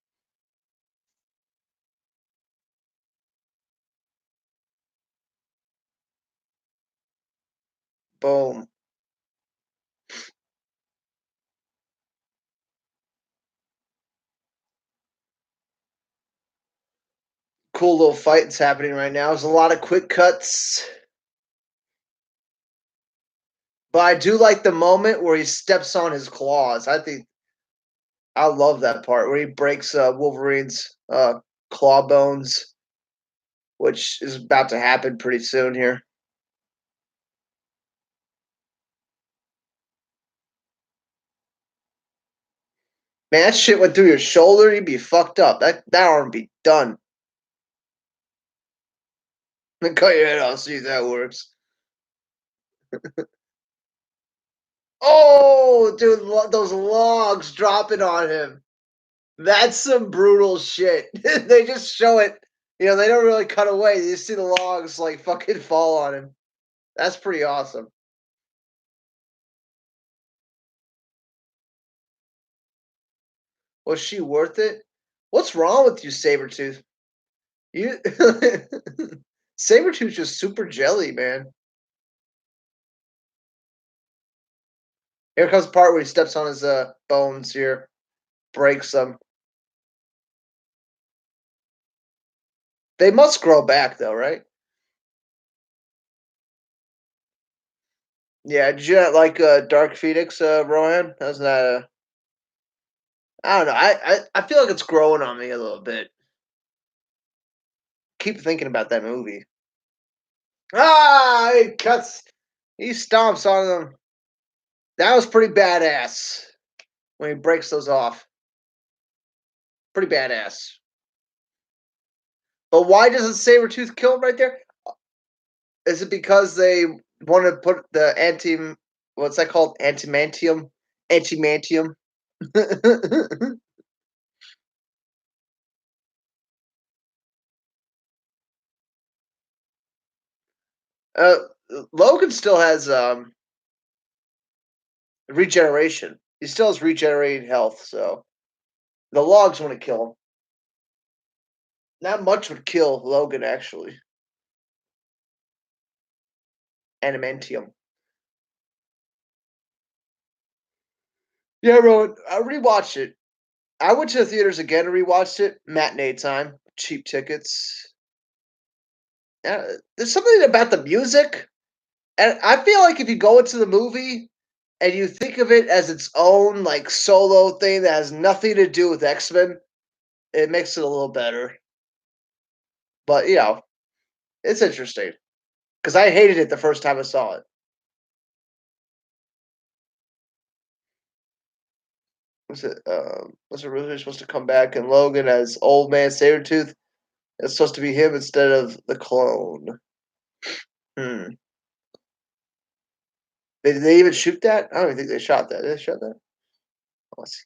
Boom. Cool little fight that's happening right now. There's a lot of quick cuts. But I do like the moment where he steps on his claws. I love that part where he breaks Wolverine's claw bones, which is about to happen pretty soon here. Man, that shit went through your shoulder, you'd be fucked up. That arm be done. Cut your head off, see if that works. Oh, dude, those logs dropping on him. That's some brutal shit. They just show it. They don't really cut away. You just see the logs like fucking fall on him. That's pretty awesome. Was she worth it? What's wrong with you, Sabretooth? You Sabretooth's just super jelly, man. Here comes the part where he steps on his bones here, breaks them. They must grow back though, right? Yeah, did you not like Dark Phoenix, Rohan? Wasn't that I don't know. I feel like it's growing on me a little bit. Keep thinking about that movie. Ah, he cuts. He stomps on them. That was pretty badass when he breaks those off. Pretty badass. But why doesn't Sabretooth kill him right there? Is it because they want to put the what's that called? Antimantium? Antimantium? uh, Logan still has regeneration. He still has regenerating health, so the logs want to kill him. Not much would kill Logan, actually. Animantium. Yeah, Rowan, I rewatched it. I went to the theaters again and rewatched it. Matinee time, cheap tickets. There's something about the music, and I feel like if you go into the movie and you think of it as its own like solo thing that has nothing to do with X Men, it makes it a little better. But it's interesting because I hated it the first time I saw it. Was it really supposed to come back and Logan as old man Sabretooth? It's supposed to be him instead of the clone. Hmm. Did they even shoot that? I don't even think they shot that. Did they shot that? Let's see.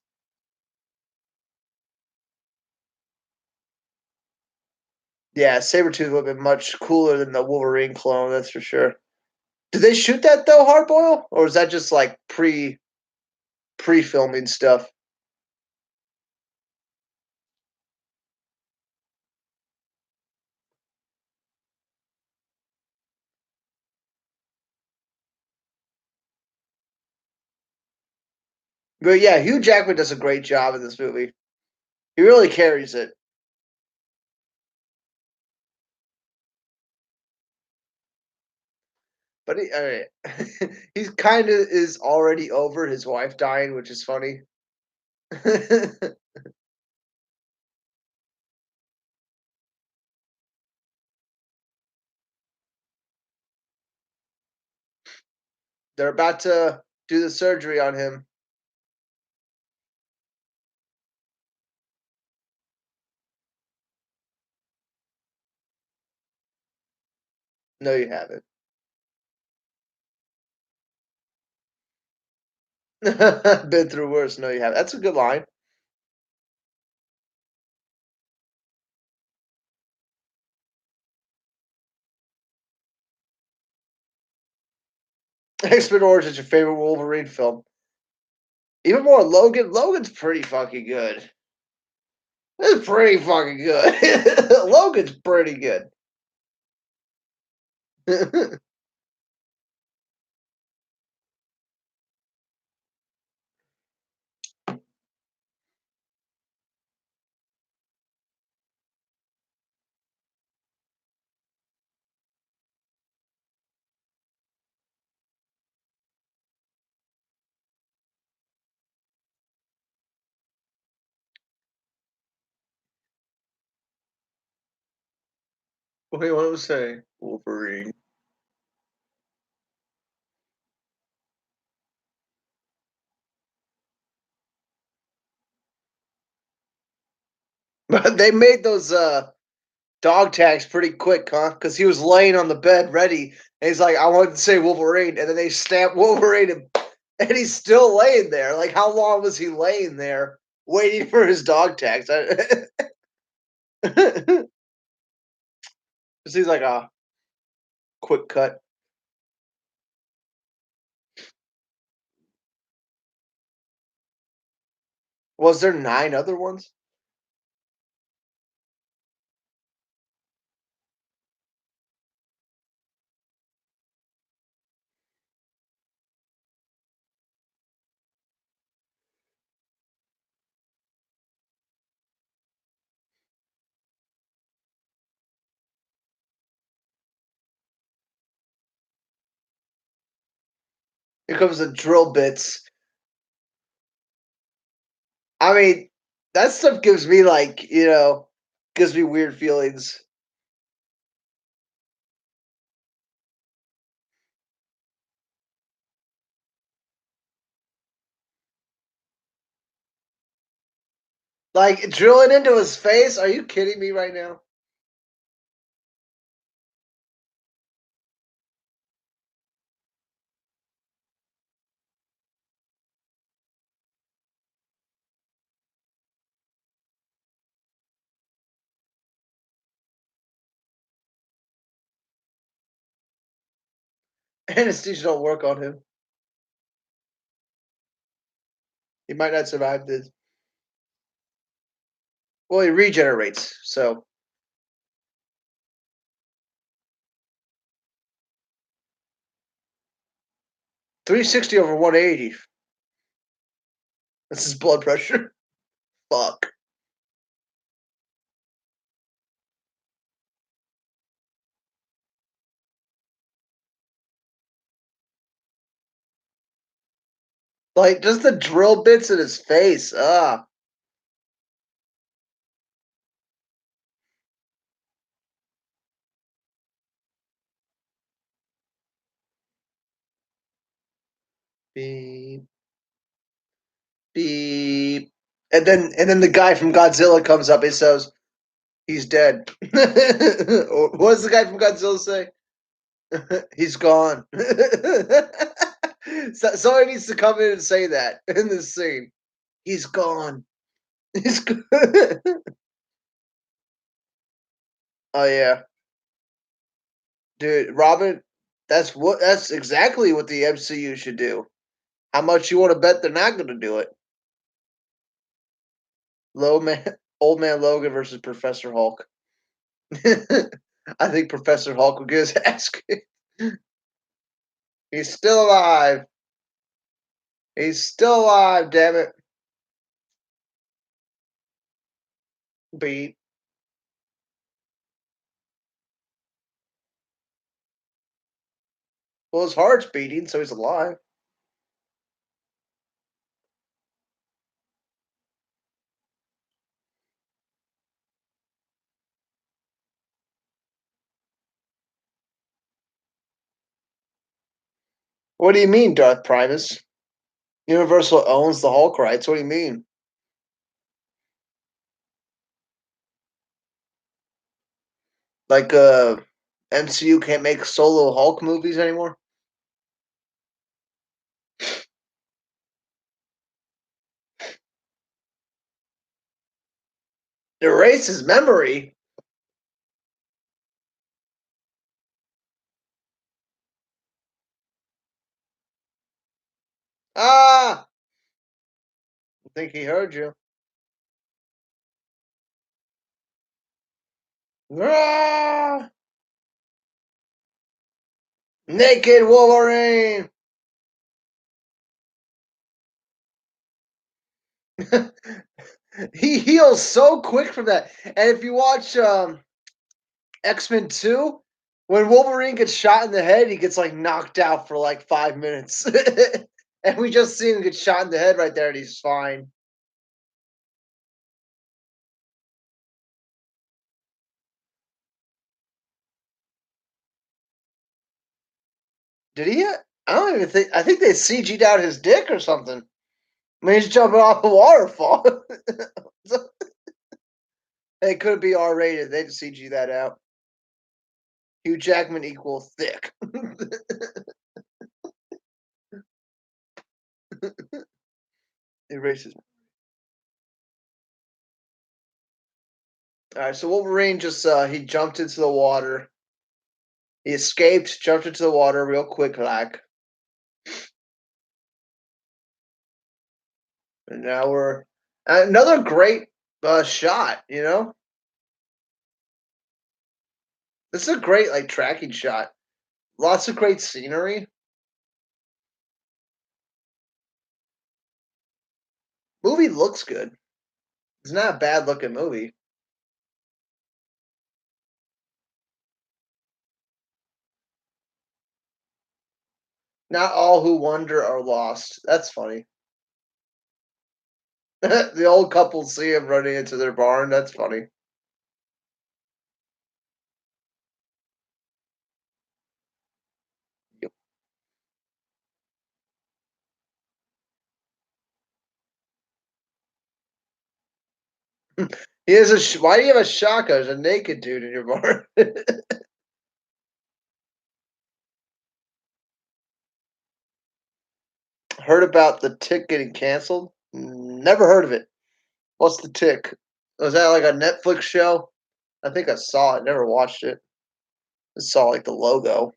Yeah, Sabretooth would have been much cooler than the Wolverine clone, that's for sure. Did they shoot that though, Hardboil? Or is that just like pre filming stuff? But yeah, Hugh Jackman does a great job in this movie. He really carries it. But he's kind of is already over his wife dying, which is funny. They're about to do the surgery on him. No, you haven't. Been through worse. No, you haven't. That's a good line. X-Men Origins is your favorite Wolverine film. Even more Logan. Logan's pretty fucking good. It's pretty fucking good. Logan's pretty good. Wait, what was saying? Wolverine. But they made those dog tags pretty quick, huh? Because he was laying on the bed ready, and he's like, "I wanted to say Wolverine," and then they stamp Wolverine, and he's still laying there. Like, how long was he laying there waiting for his dog tags? Seems like a quick cut. Was there 9 other ones? Here comes the drill bits. I mean, that stuff gives me like, gives me weird feelings. Like drilling into his face? Are you kidding me right now? Anesthesia don't work on him. He might not survive this. Well, he regenerates, so 360 over 180. That's his blood pressure. Fuck. Like just the drill bits in his face. Ah. Beep beep. And then the guy from Godzilla comes up and says, he's dead. What does the guy from Godzilla say? He's gone. Somebody needs to come in and say that in this scene. He's gone. He's gone. Oh yeah, dude, Robin. That's exactly what the MCU should do. How much you want to bet they're not going to do it? Low man, old man Logan versus Professor Hulk. I think Professor Hulk will get his ass kicked. He's still alive. He's still alive. Damn it. Beat. Well, his heart's beating, so he's alive. What do you mean, Darth Primus? Universal owns the Hulk rights. What do you mean? Like, MCU can't make solo Hulk movies anymore? Erase his memory? Ah! I think he heard you. Ah! Naked Wolverine! He heals so quick from that. And if you watch X-Men 2, when Wolverine gets shot in the head, he gets like knocked out for like 5 minutes. And we just see him get shot in the head right there and he's fine. Did he? I don't even think. I think they CG'd out his dick or something. I mean, he's jumping off a waterfall. It could be R-rated. They just CG that out. Hugh Jackman equals thick. Erases. All right, so Wolverine just he jumped into the water. He escaped, jumped into the water real quick, like, and now we're another great shot. This is a great like tracking shot. Lots of great scenery. Movie looks good. It's not a bad looking movie. Not all who wander are lost. That's funny. The old couple see him running into their barn. That's funny. He has a. Why do you have a shotgun? There's a naked dude in your barn. Heard about the Tick getting canceled? Never heard of it. What's the Tick? Was that like a Netflix show? I think I saw it. Never watched it. I saw like the logo.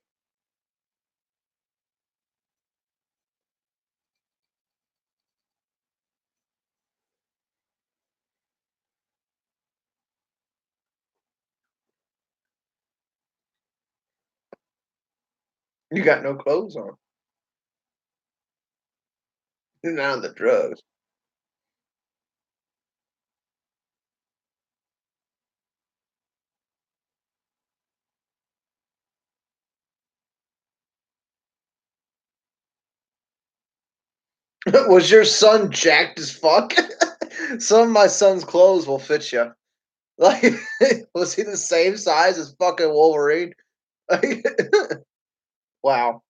You got no clothes on. You're not on the drugs. Was your son jacked as fuck? Some of my son's clothes will fit you. Like, was he the same size as fucking Wolverine? Like, wow.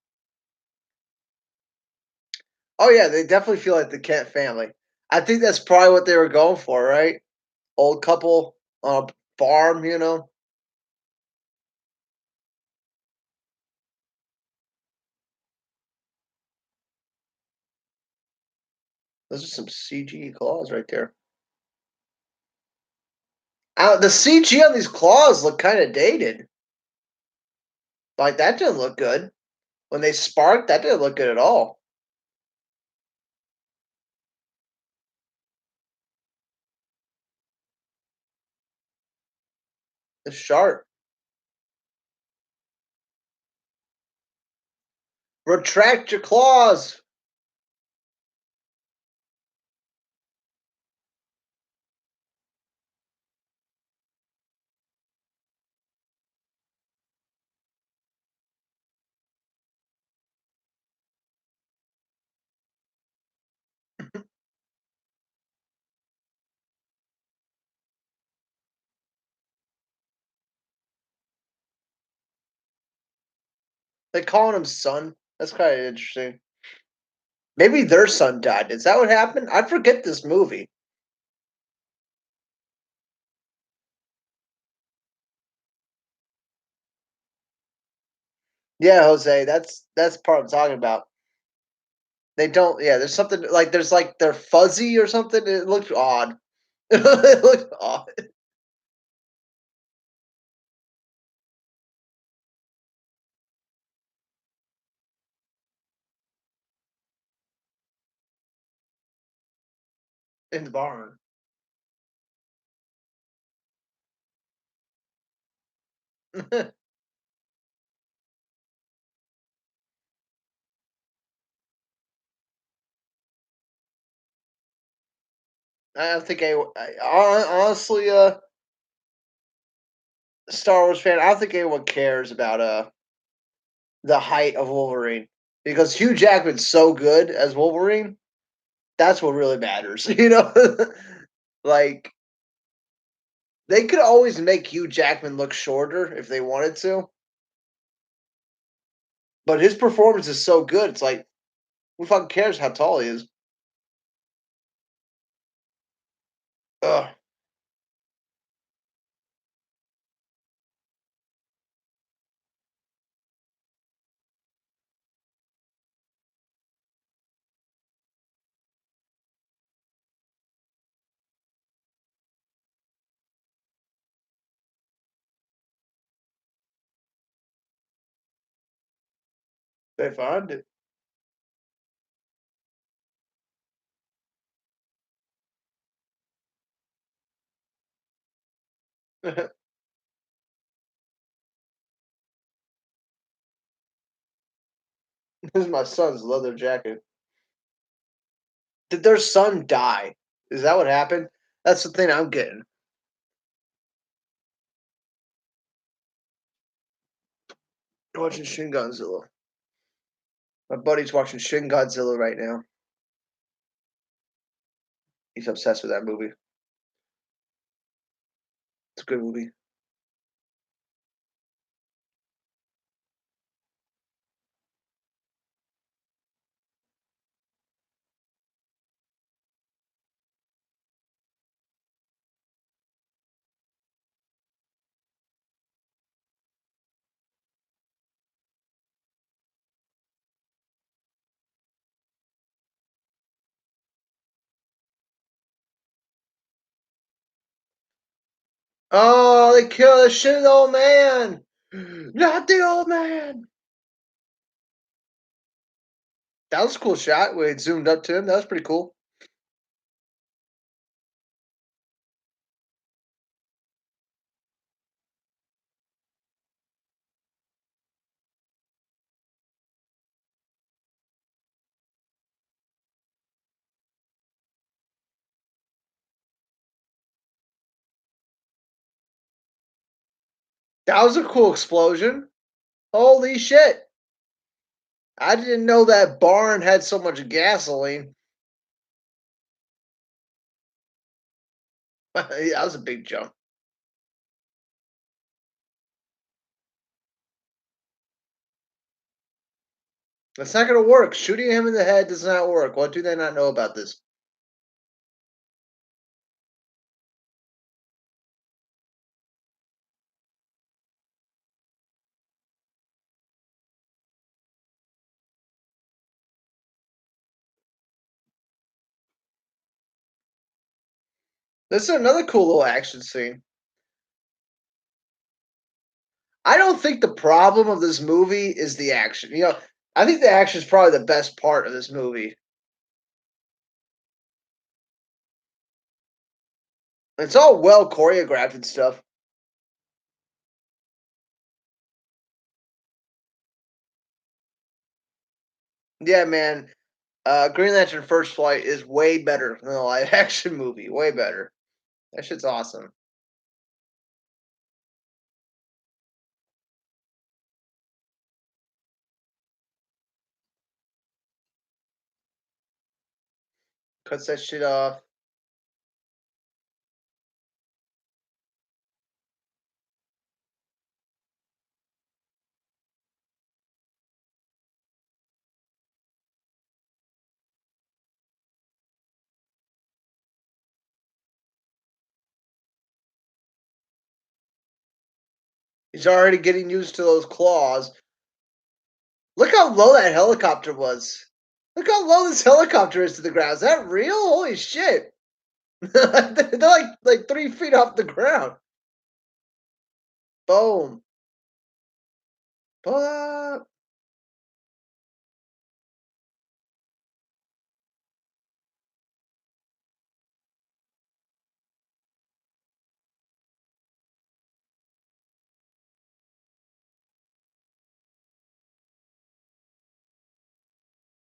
Oh yeah, they definitely feel like the Kent family. I think that's probably what they were going for, right? Old couple on a farm, you know. Those are some CG claws right there. The CG on these claws look kind of dated. Like that didn't look good when they sparked. That didn't look good at all. It's sharp. Retract your claws. They calling him son. That's kind of interesting. Maybe their son died. Is that what happened? I forget this movie. Yeah, Jose. That's part I'm talking about. They don't. Yeah, there's something like there's like they're fuzzy or something. It looks odd. It looks odd in the barn. I don't think honestly, Star Wars fan. I don't think anyone cares about the height of Wolverine because Hugh Jackman's so good as Wolverine. That's what really matters, you know. Like they could always make Hugh Jackman look shorter if they wanted to, but his performance is so good. It's like who fucking cares how tall he is? Ugh, they find it. This is my son's leather jacket. Did their son die? Is that what happened? That's the thing I'm getting. Watching Shin Godzilla. My buddy's watching Shin Godzilla right now. He's obsessed with that movie. It's a good movie. Oh, they killed the shit old man! Not the old man! That was a cool shot where it zoomed up to him. That was pretty cool. That was a cool explosion. Holy shit! I didn't know that barn had so much gasoline. That was a big jump. That's not going to work. Shooting him in the head does not work. What do they not know about this? This is another cool little action scene. I don't think the problem of this movie is the action. I think the action is probably the best part of this movie. It's all well choreographed and stuff. Yeah, man. Green Lantern First Flight is way better than the live action movie. Way better. That shit's awesome. Cuts that shit off. He's already getting used to those claws. Look how low that helicopter was. Look how low this helicopter is to the ground. Is that real? Holy shit. They're like 3 feet off the ground. Boom. Pull up.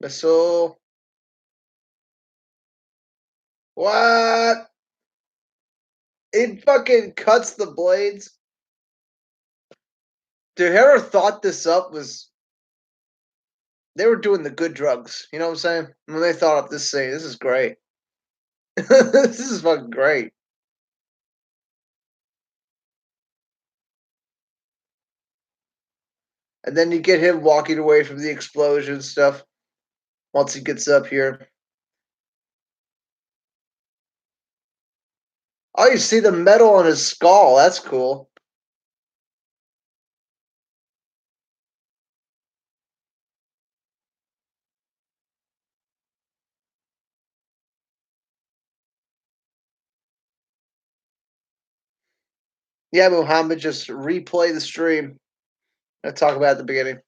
Missile. What? It fucking cuts the blades. Dude, whoever thought this up was they were doing the good drugs. You know what I'm saying? When they thought up this scene, this is great. This is fucking great. And then you get him walking away from the explosion stuff once he gets up here. Oh, you see the metal on his skull. That's cool. Yeah, Muhammad, just replay the stream. I talk about it at the beginning.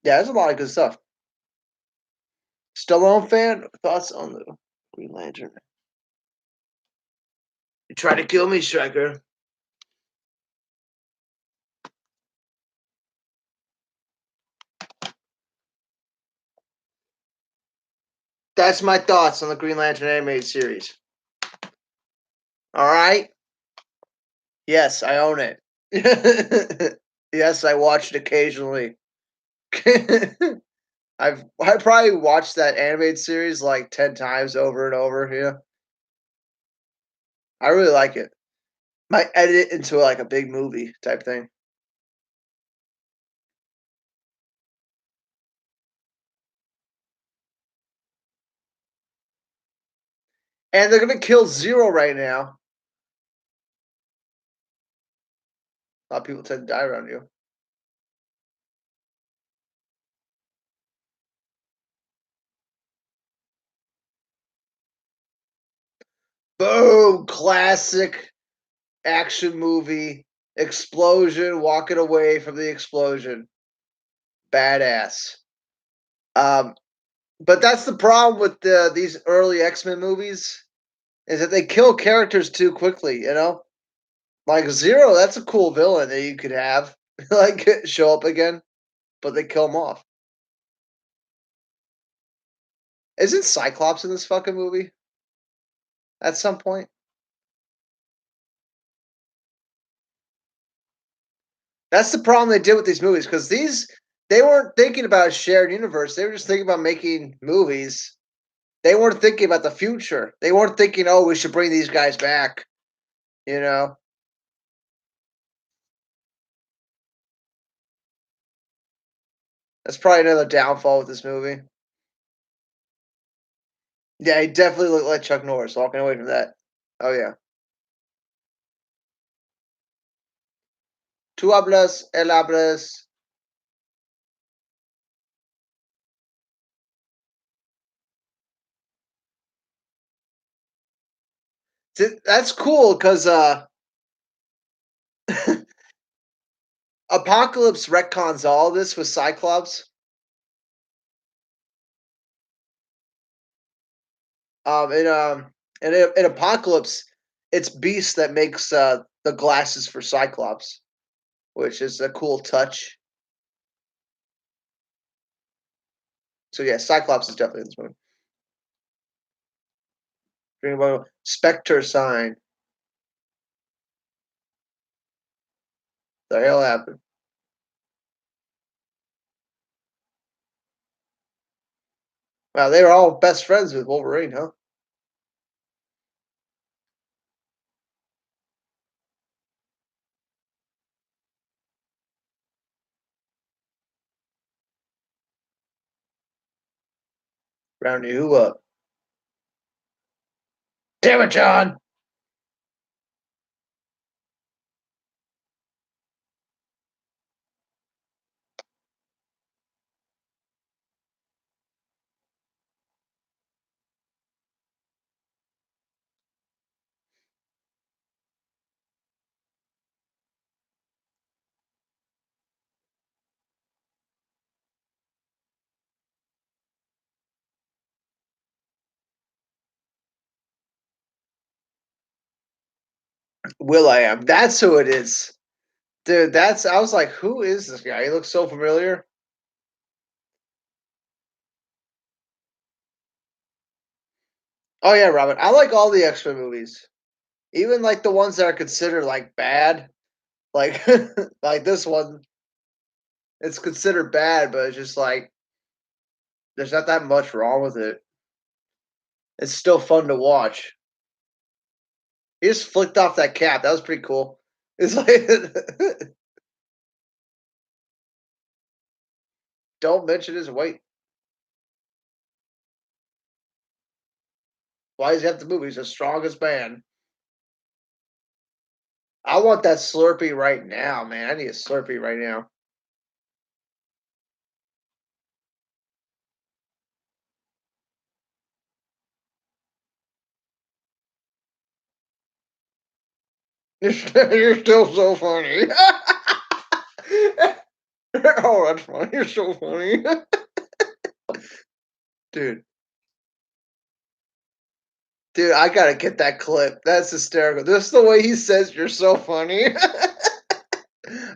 Yeah, there's a lot of good stuff. Stallone fan, thoughts on the Green Lantern? You try to kill me, Striker. That's my thoughts on the Green Lantern animated series. All right. Yes, I own it. Yes, I watch it occasionally. I probably watched that animated series like 10 times over and over, yeah. I really like it. Might edit it into, like, a big movie type thing. And they're gonna kill Zero right now. A lot of people tend to die around you. Boom! Classic action movie, explosion, walking away from the explosion. Badass. Um, but that's the problem with these early X-Men movies, is that they kill characters too quickly, you know? Like Zero, that's a cool villain that you could have, like, show up again, but they kill him off. Isn't Cyclops in this fucking movie at some point? That's the problem they did with these movies because these they weren't thinking about a shared universe. They were just thinking about making movies. They weren't thinking about the future. They weren't thinking, "Oh, we should bring these guys back." You know, that's probably another downfall with this movie. Yeah, he definitely looked like Chuck Norris walking away from that. Oh yeah, tú hablas, él hablas. That's cool because Apocalypse retcons all this with Cyclops. Um, in um, in Apocalypse, it's Beast that makes the glasses for Cyclops, which is a cool touch. So yeah, Cyclops is definitely in this movie. Dream about Spectre sign. The hell happened? Wow, they were all best friends with Wolverine, huh? Rounding who up? Damn it, John! Will I am. That's who it is, dude. That's. I was like, who is this guy? He looks so familiar. Oh yeah, Robin. I like all the X-Men movies, even like the ones that are considered like bad. Like like this one, it's considered bad, but it's just like there's not that much wrong with it. It's still fun to watch. He just flicked off that cap. That was pretty cool. It's like don't mention his weight. Why does he have to move? He's the strongest man. I want that Slurpee right now, man. I need a Slurpee right now. You're still so funny. Oh, that's funny. You're so funny. Dude. Dude, I gotta get that clip. That's hysterical. This is the way he says you're so funny.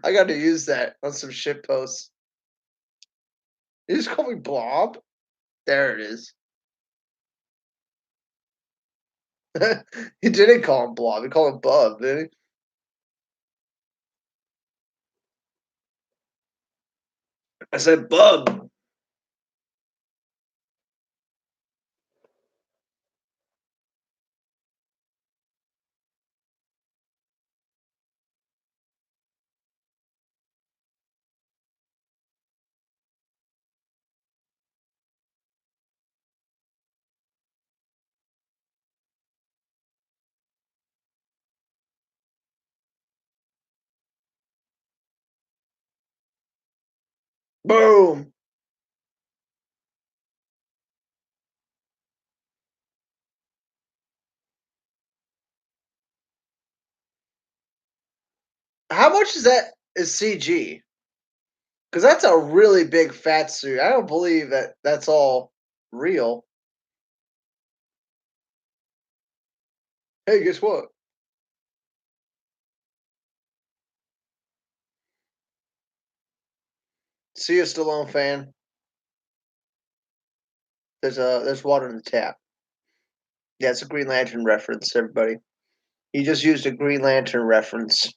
I gotta use that on some shit posts. You just call me Blob? There it is. He didn't call him Blob. He called him Bub, didn't I said bub. Boom. How much is that is CG? Because that's a really big fat suit. I don't believe that that's all real. Hey, guess what? See a Stallone fan. There's water in the tap. Yeah, it's a Green Lantern reference, everybody. He just used a Green Lantern reference.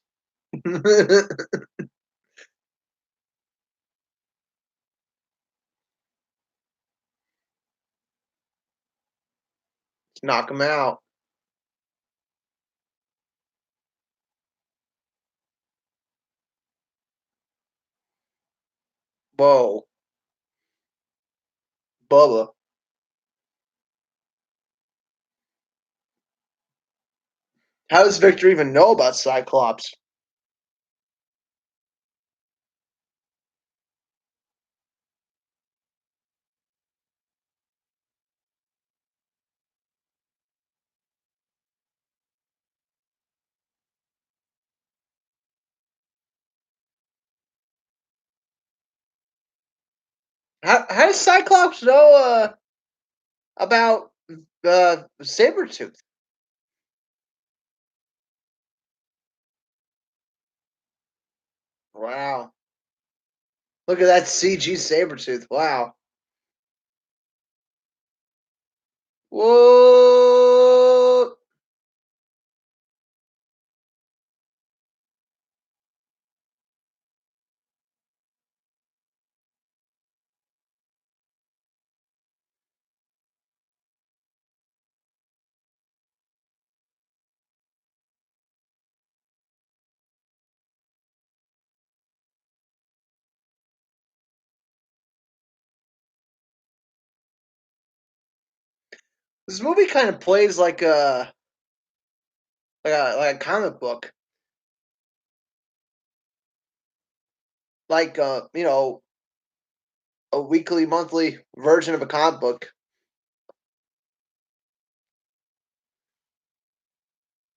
Knock him out. Whoa, Bubba. How does Victor even know about Cyclops? How does Cyclops know about Sabretooth? Wow. Look at that CG Sabretooth. Wow. Whoa. This movie kind of plays like a comic book, like a weekly, monthly version of a comic book.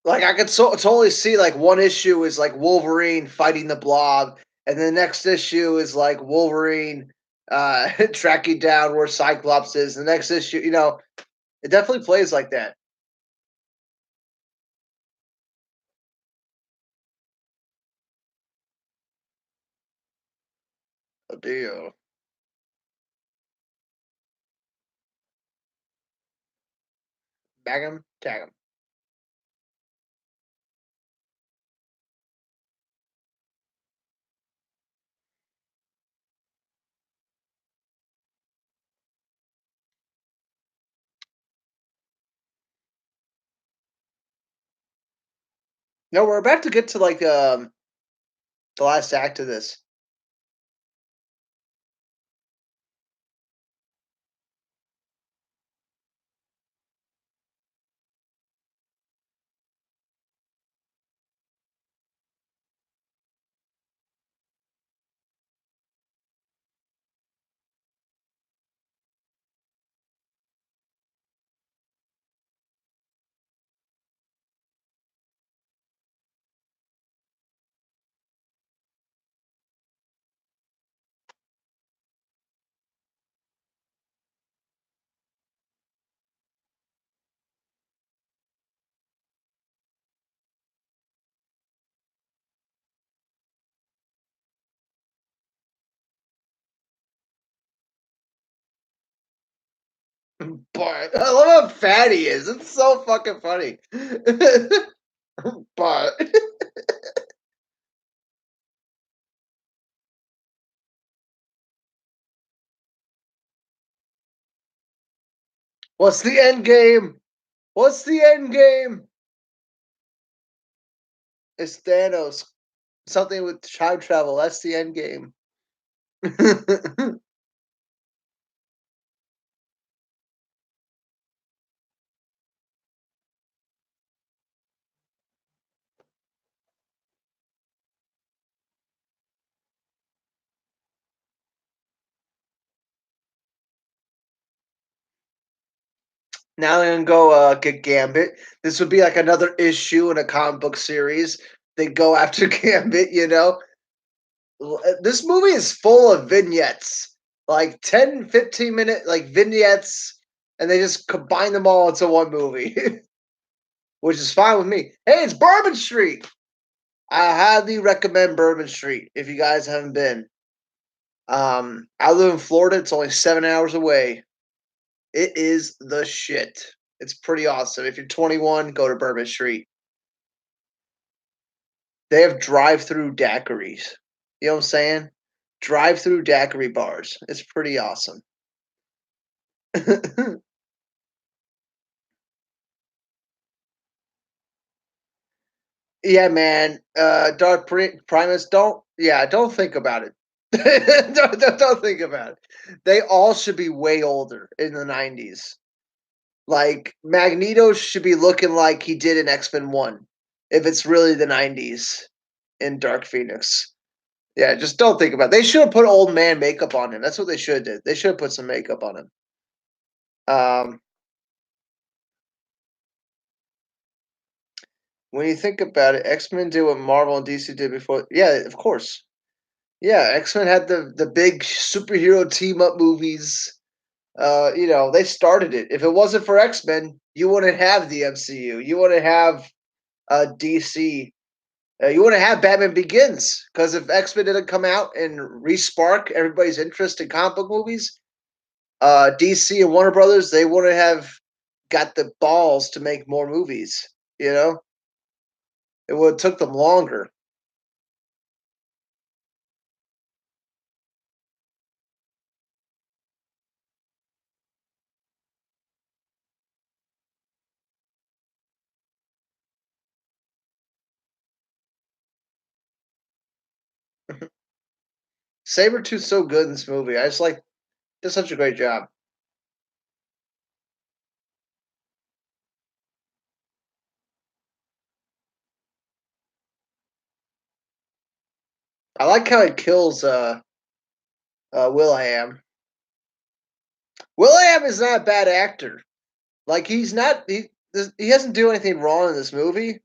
Like I could totally see like one issue is like Wolverine fighting the Blob, and the next issue is like Wolverine tracking down where Cyclops is. The next issue, it definitely plays like that. Oh deal. Bag him, tag him. No, we're about to get to like the last act of this. But I love how fat he is. It's so fucking funny. But What's the end game? What's the end game? It's Thanos. Something with time travel. That's the end game. Now they're gonna go get Gambit. This would be like another issue in a comic book series. They go after Gambit, you know. This movie is full of vignettes, like 10, 15 minute like vignettes, and they just combine them all into one movie, which is fine with me. Hey, it's Bourbon Street. I highly recommend Bourbon Street if you guys haven't been. I live in Florida. It's only 7 hours away. It is the shit. It's pretty awesome. If you're 21, go to Bourbon Street. They have drive-through daiquiris. You know what I'm saying? Drive-through daiquiri bars. It's pretty awesome. Yeah, man. Primus, don't think about it. Don't think about it. They all should be way older in the 90s. Like Magneto should be looking like he did in X-Men 1 if it's really the 90s in Dark Phoenix. Yeah, just don't think about it. They should have put old man makeup on him. That's what they should have did. They should have put some makeup on him. Um, when you think about it, X-Men did what Marvel and DC did before. Yeah, of course. Yeah, X-Men had the big superhero team up movies. They started it. If it wasn't for X-Men, you wouldn't have the MCU. You wouldn't have DC. You wouldn't have Batman Begins because if X-Men didn't come out and respark everybody's interest in comic book movies, DC and Warner Brothers, they wouldn't have got the balls to make more movies. You know, it would have took them longer. Sabretooth's so good in this movie. I just like does such a great job. I like how it kills Will.i.am. Will.i.am is not a bad actor. Like he's not he doesn't do anything wrong in this movie.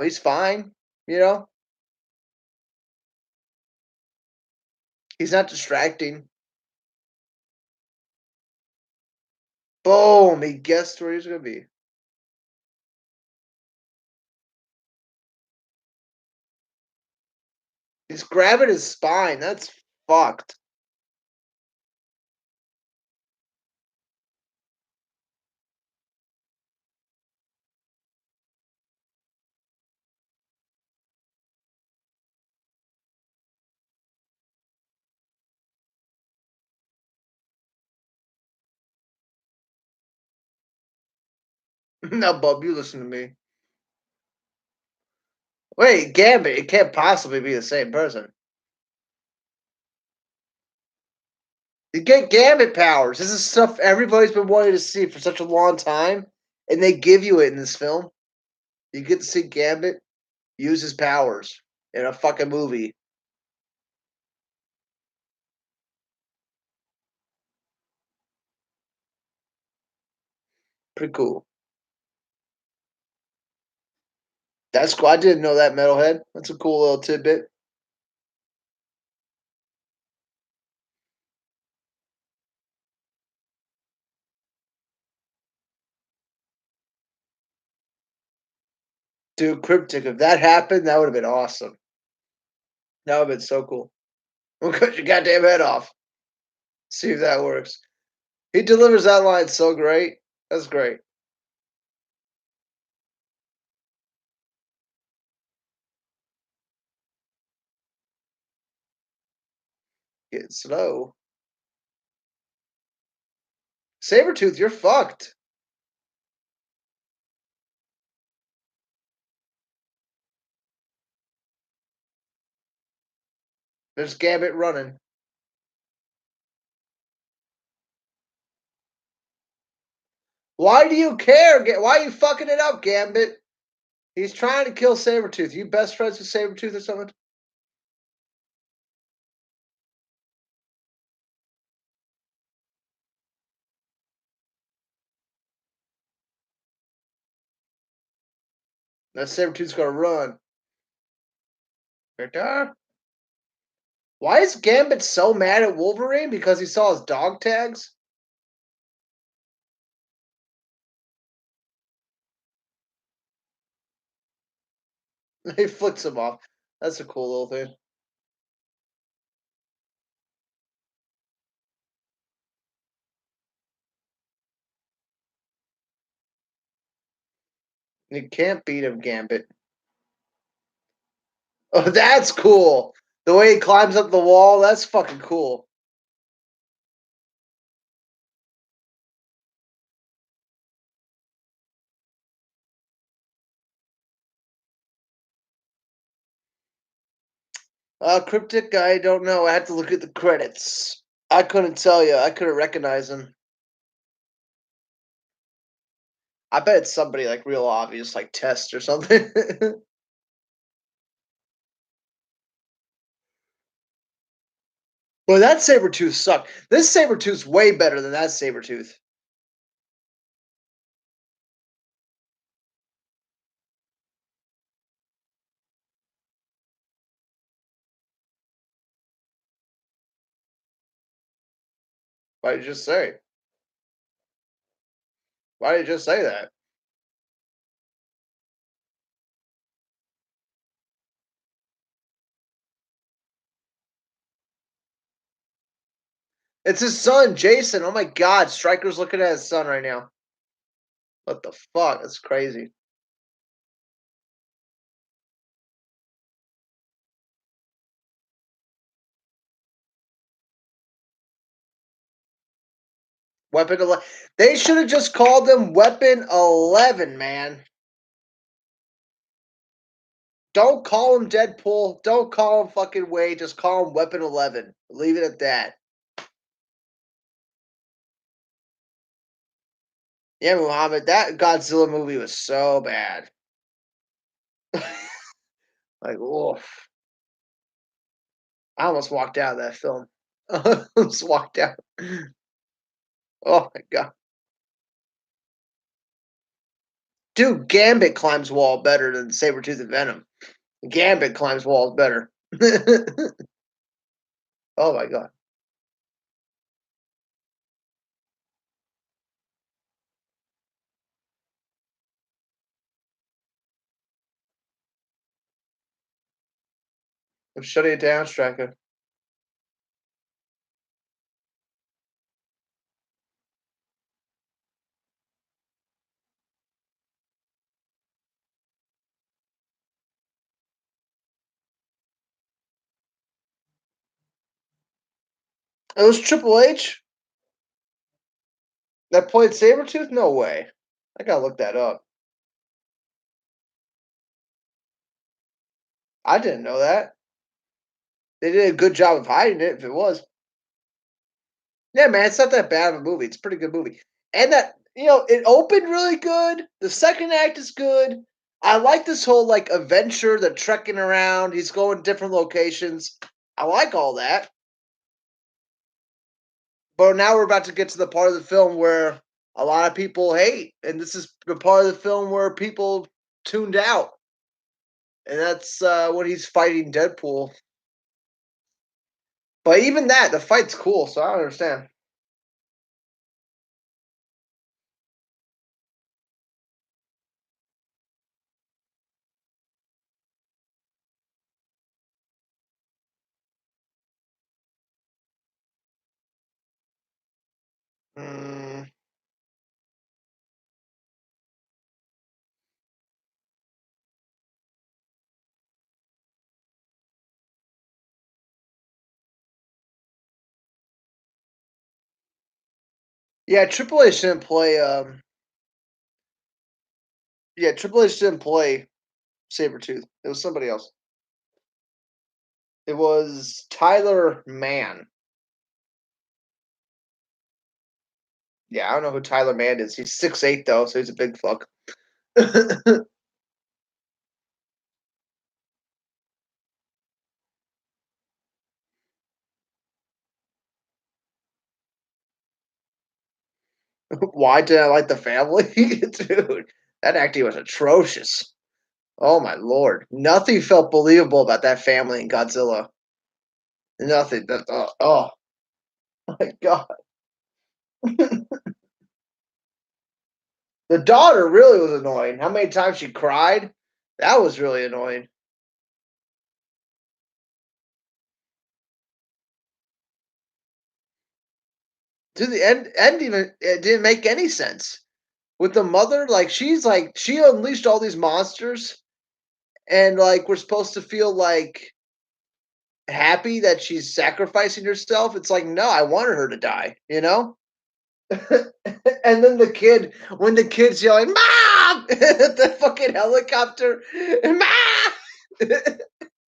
He's fine. You know, he's not distracting. Boom! He guessed where he's gonna be. He's grabbing his spine. That's fucked. Now, Bub, you listen to me. Wait, Gambit. It can't possibly be the same person. You get Gambit powers. This is stuff everybody's been wanting to see for such a long time, and they give you it in this film. You get to see Gambit use his powers in a fucking movie. Pretty cool. That's cool. I didn't know that, Metalhead. That's a cool little tidbit. Dude, Cryptic, if that happened, that would have been awesome. That would have been so cool. We'll cut your goddamn head off. See if that works. He delivers that line so great. That's great. Getting slow. Sabretooth, you're fucked. There's Gambit running. Why do you care? Why are you fucking it up, Gambit? He's trying to kill Sabretooth. You best friends with Sabretooth or something? That Sabretooth's gonna run. Right there. Why is Gambit so mad at Wolverine? Because he saw his dog tags? He flicks him off. That's a cool little thing. You can't beat him, Gambit. Oh, that's cool. The way he climbs up the wall, that's fucking cool. Cryptic, I don't know. I had to look at the credits. I couldn't tell you. I couldn't recognize him. I bet it's somebody like real obvious, like Test or something. Well, that Sabretooth sucked. This Sabretooth's way better than that Sabretooth. Why did you just say? Why did you just say that? It's his son, Jason. Oh my god, Stryker's looking at his son right now. What the fuck? That's crazy. Weapon 11. They should have just called them Weapon 11, man. Don't call him Deadpool. Don't call him fucking Wade. Just call him Weapon 11. Leave it at that. Yeah, Muhammad, that Godzilla movie was so bad. Like, oof. I almost walked out of that film. I almost walked out. Oh my god. Dude, Gambit climbs wall better than Sabretooth and Venom. Gambit climbs walls better. Oh my god. I'm shutting it down, Striker. It was Triple H that played Sabretooth? No way. I gotta look that up. I didn't know that. They did a good job of hiding it if it was. Yeah, man, it's not that bad of a movie. It's a pretty good movie. And that, it opened really good. The second act is good. I like this whole like adventure, the trekking around. He's going different locations. I like all that. But now we're about to get to the part of the film where a lot of people hate, and this is the part of the film where people tuned out, and that's when he's fighting Deadpool. But even that, the fight's cool, so I don't understand. Mm, Yeah, Triple H didn't play. Yeah, Triple H didn't play Sabretooth. It was somebody else. It was Tyler Mann. Yeah, I don't know who Tyler Mann is. He's 6'8" though, so he's a big fuck. Why did I like the family? Dude, that acting was atrocious. Oh my lord. Nothing felt believable about that family in Godzilla. Nothing. That oh my god. The daughter really was annoying. How many times she cried? That was really annoying. To the end even it didn't make any sense. With the mother, like she unleashed all these monsters and like we're supposed to feel like happy that she's sacrificing herself. It's like, no, I wanted her to die, you know? And then the kid, when the kid's yelling, "Mom!" at the fucking helicopter, "Mom!"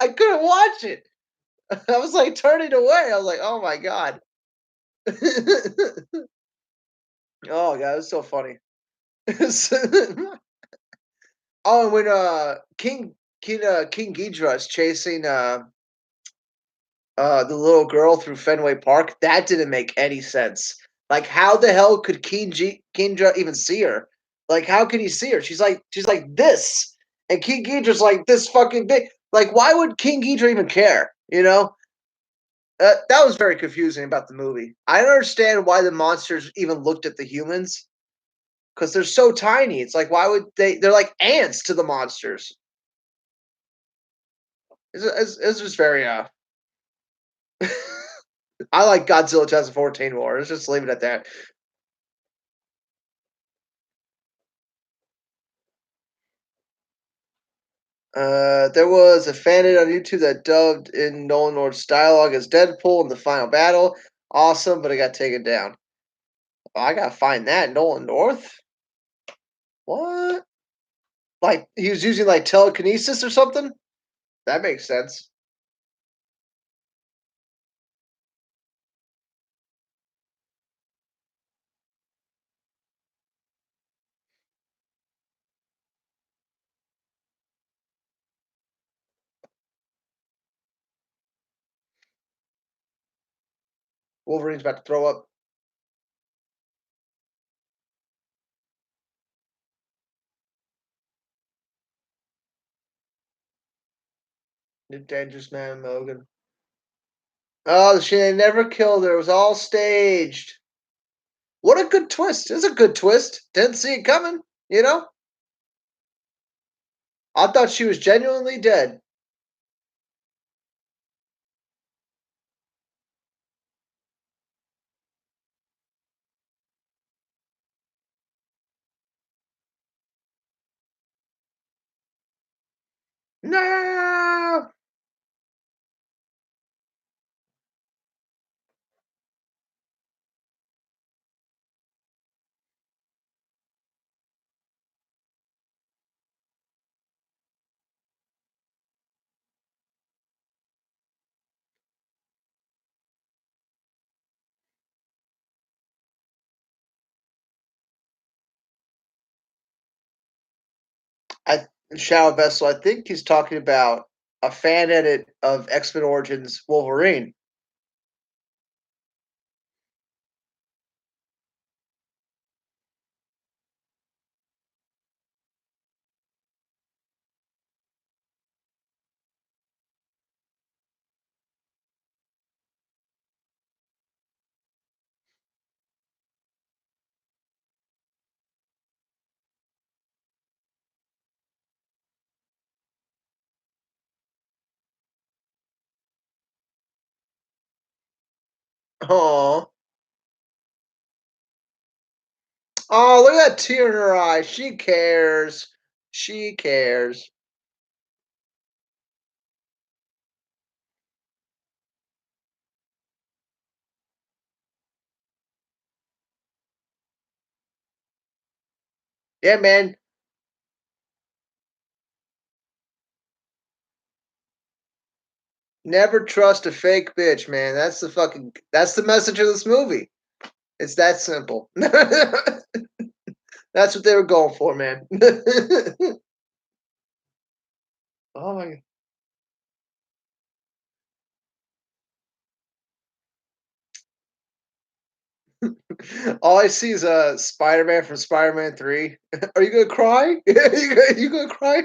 I couldn't watch it. I was like turning away. I was like, "Oh my god." Oh god, it was so funny. Oh, and when King Ghidra is chasing the little girl through Fenway Park, that didn't make any sense. Like, how the hell could Kendra even see her? Like, how could he see her? She's like this, and King Ghidra's like this fucking big. Like, why would King Ghidra even care? You know, that was very confusing about the movie. I don't understand why the monsters even looked at the humans because they're so tiny. It's like, why would they? They're like ants to the monsters. It's just very I like Godzilla 2014 more. Let's just leave it at that. There was a fan edit on YouTube that dubbed in Nolan North's dialogue as Deadpool in the final battle. Awesome, but it got taken down. Oh, I gotta find that Nolan North. What? Like he was using like telekinesis or something? That makes sense. Wolverine's about to throw up. The dangerous man Logan. Oh, she never killed her. It was all staged. What a good twist. It's a good twist. Didn't see it coming, you know? I thought she was genuinely dead. No! I Shadow Vessel, I think he's talking about a fan edit of X-Men Origins Wolverine. Oh, oh, look at that tear in her eye. She cares. She cares. Yeah, man. Never trust a fake bitch, man. That's the message of this movie. It's that simple. That's what they were going for, man. Oh my all I see is Spider-Man from Spider-Man 3. Are you gonna cry? You gonna cry?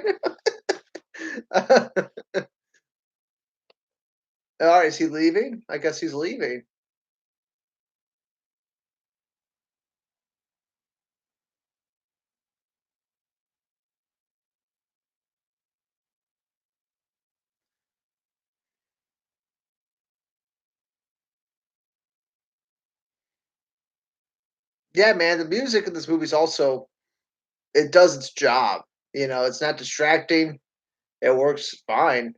Alright, is he leaving? I guess he's leaving. Yeah, man, the music in this movie is also it does its job. You know, it's not distracting. It works fine.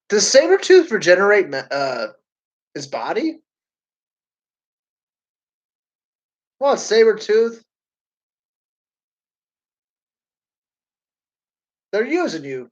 Does Sabretooth regenerate his body? Well, Sabretooth, they're using you.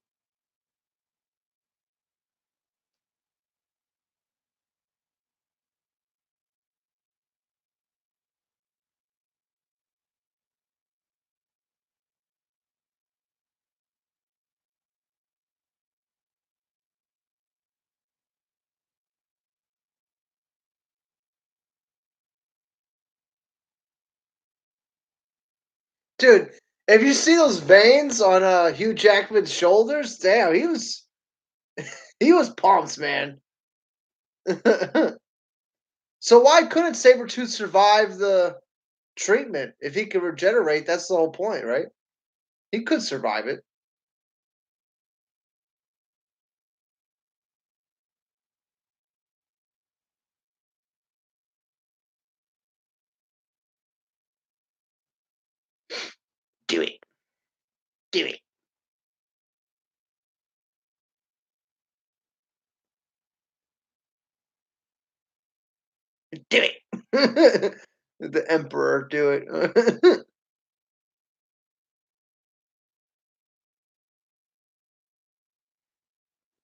Dude, if you see those veins on Hugh Jackman's shoulders, damn, he was pumped, man. So why couldn't Sabretooth survive the treatment? If he could regenerate, that's the whole point, right? He could survive it. Do it. Do it. Do it. The Emperor, do it.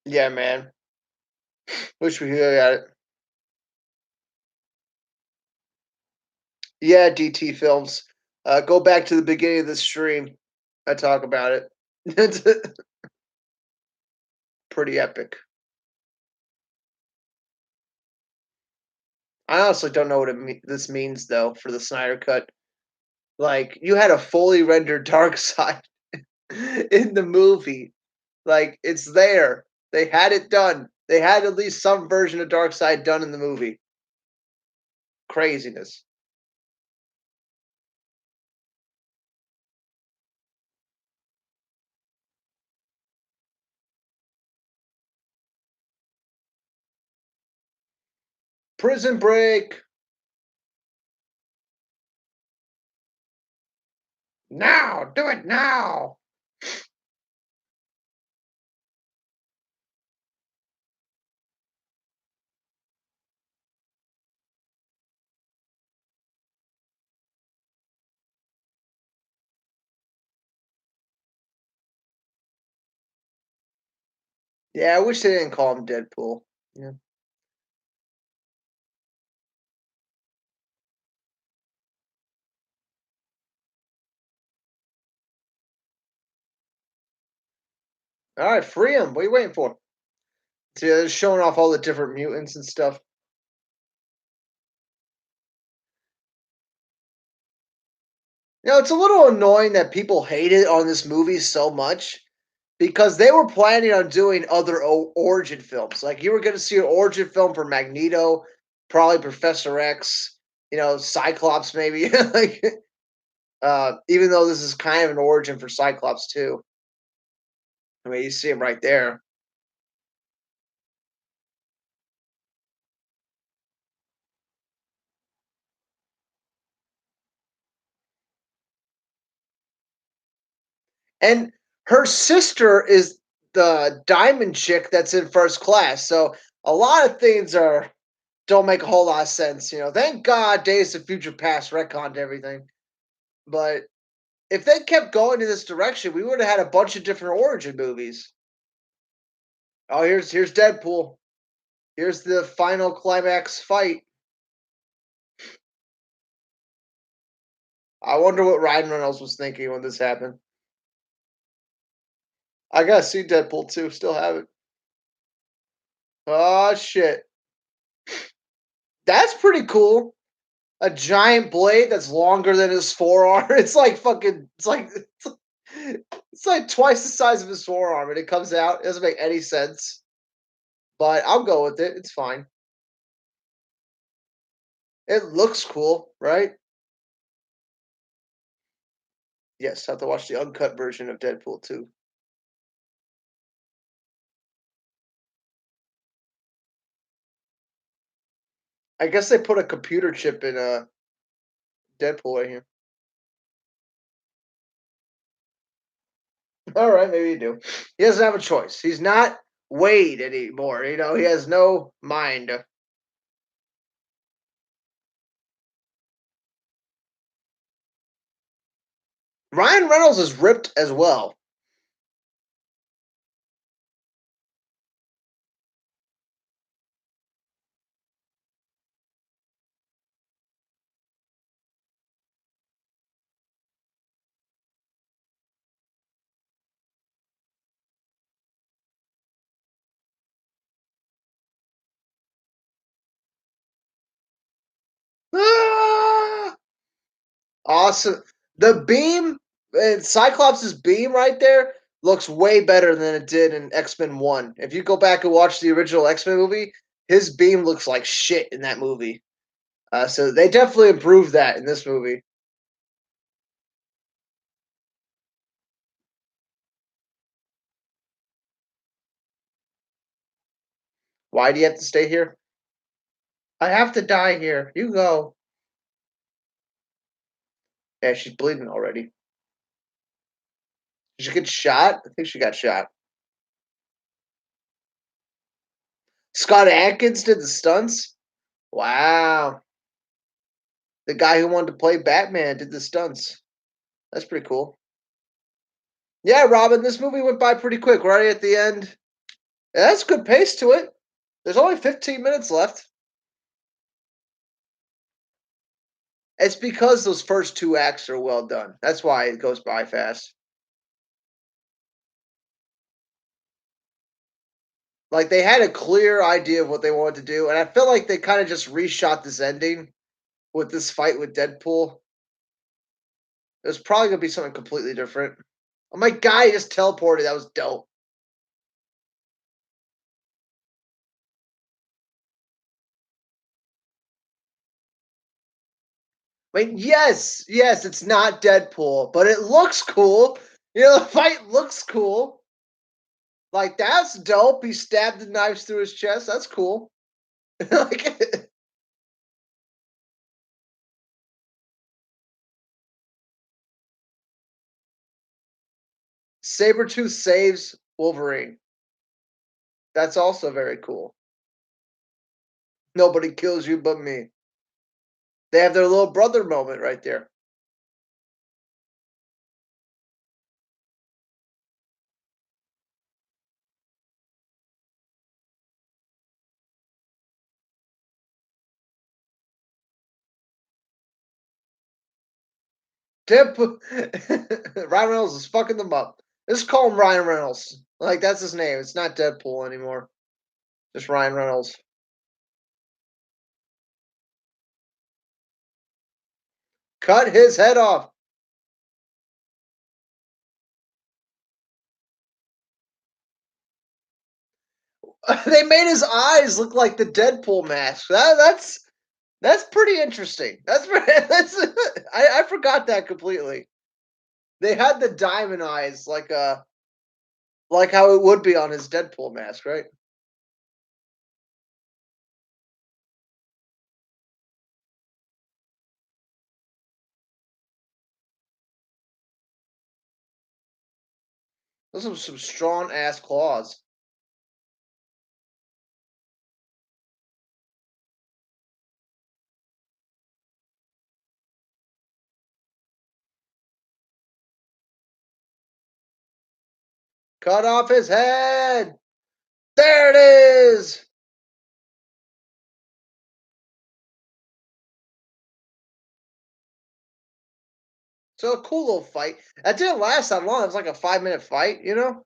Yeah, man. Wish we could got it. Yeah, DT films. Go back to the beginning of the stream. I talk about it. It's pretty epic. I honestly don't know what this means though for the Snyder Cut. Like you had a fully rendered dark side in the movie. Like it's there. They had it done. They had at least some version of Dark Side done in the movie. Craziness. Prison Break. Now, do it now. Yeah, I wish they didn't call him Deadpool. Yeah. All right, free him. What are you waiting for? See, they're showing off all the different mutants and stuff. You know, it's a little annoying that people hated on this movie so much because they were planning on doing other origin films. Like you were going to see an origin film for Magneto, probably Professor X, you know, Cyclops maybe. Like even though this is kind of an origin for Cyclops too. I mean, you see him right there. And her sister is the diamond chick that's in first class. So a lot of things are don't make a whole lot of sense. Thank God Days of Future Past retconned everything. But if they kept going in this direction, we would have had a bunch of different origin movies. Oh, here's Deadpool. Here's the final climax fight. I wonder what Ryan Reynolds was thinking when this happened. I gotta see Deadpool 2. Still haven't. Oh shit. That's pretty cool. A giant blade that's longer than his forearm. It's like fucking. It's like twice the size of his forearm, and it comes out. It doesn't make any sense, but I'll go with it. It's fine. It looks cool, right? Yes, I have to watch the uncut version of Deadpool 2. I guess they put a computer chip in Deadpool right here. All right, maybe you do. He doesn't have a choice. He's not Wade anymore. He has no mind. Ryan Reynolds is ripped as well. Ah! Awesome. The beam, Cyclops' beam right there looks way better than it did in X-Men 1. If you go back and watch the original X-Men movie, his beam looks like shit in that movie. So they definitely improved that in this movie. Why do you have to stay here? I have to die here. You go. Yeah, she's bleeding already. Did she get shot? I think she got shot. Scott Adkins did the stunts? Wow. The guy who wanted to play Batman did the stunts. That's pretty cool. Yeah, Robin, this movie went by pretty quick. We're already at the end. Yeah, that's good pace to it. There's only 15 minutes left. It's because those first two acts are well done. That's why it goes by fast. Like they had a clear idea of what they wanted to do, and I feel like they kind of just reshot this ending with this fight with Deadpool. It was probably gonna be something completely different. Oh my god, he just teleported. That was dope. Wait, yes, yes, it's not Deadpool, but it looks cool. The fight looks cool. Like that's dope. He stabbed the knives through his chest. That's cool. like Sabretooth saves Wolverine. That's also very cool. Nobody kills you but me. They have their little brother moment right there. Deadpool. Ryan Reynolds is fucking them up. Just call him Ryan Reynolds. Like that's his name. It's not Deadpool anymore. Just Ryan Reynolds. Cut his head off. They made his eyes look like the Deadpool mask. That's pretty interesting. That's I forgot that completely. They had the diamond eyes like how it would be on his Deadpool mask, right? Those are some strong ass claws. Cut off his head. There it is. So a cool little fight. That didn't last that long. It was like a 5 minute fight, you know?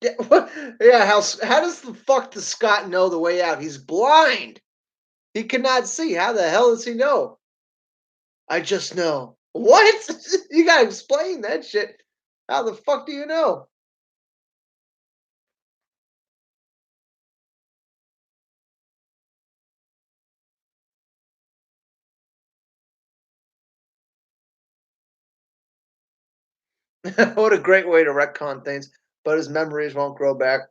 Yeah, yeah. How does the fuck does Scott know the way out? He's blind. He cannot see. How the hell does he know? I just know. What? You gotta explain that shit. How the fuck do you know? What a great way to retcon things. But his memories won't grow back.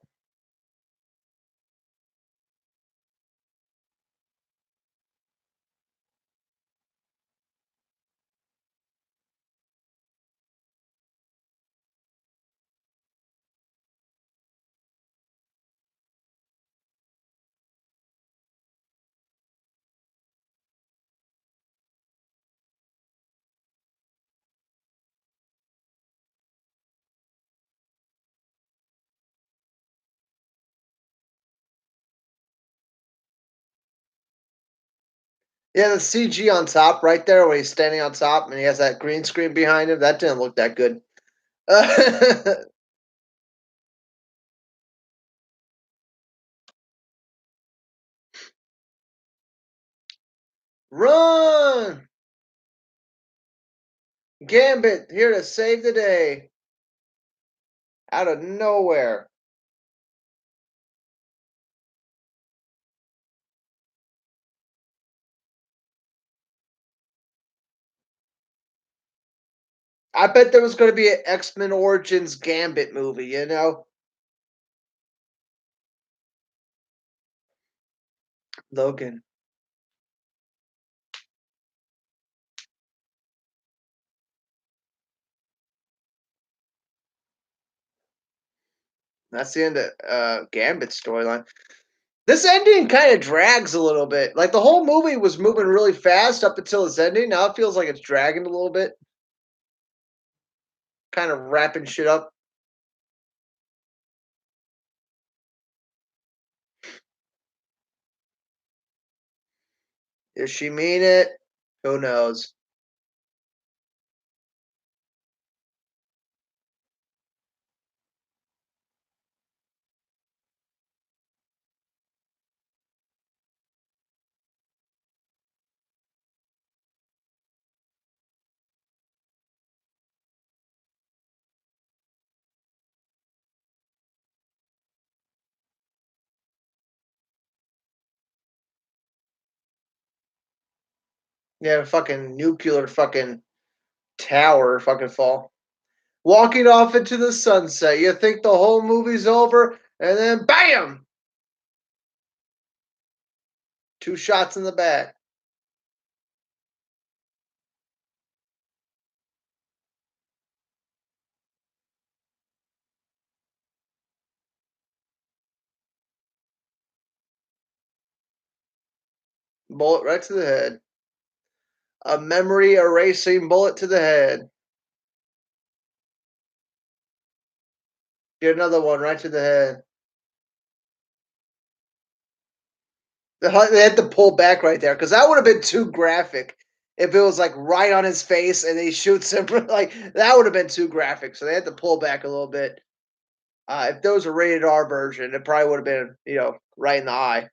Yeah, the CG on top right there where he's standing on top and he has that green screen behind him, that didn't look that good. Run! Gambit here to save the day. Out of nowhere. I bet there was going to be an X-Men Origins Gambit movie, you know? Logan. That's the end of Gambit's storyline. This ending kind of drags a little bit. Like the whole movie was moving really fast up until its ending. Now it feels like it's dragging a little bit, kind of wrapping shit up. Does she mean it? Who knows? Yeah, fucking nuclear fucking tower fucking fall. Walking off into the sunset. You think the whole movie's over, and then bam! Two shots in the back. Bullet right to the head. A memory erasing bullet to the head. Get another one right to the head. They had to pull back right there because that would have been too graphic. If it was like right on his face and he shoots him, like that would have been too graphic. So they had to pull back a little bit. If there was a rated R version, it probably would have been, right in the eye.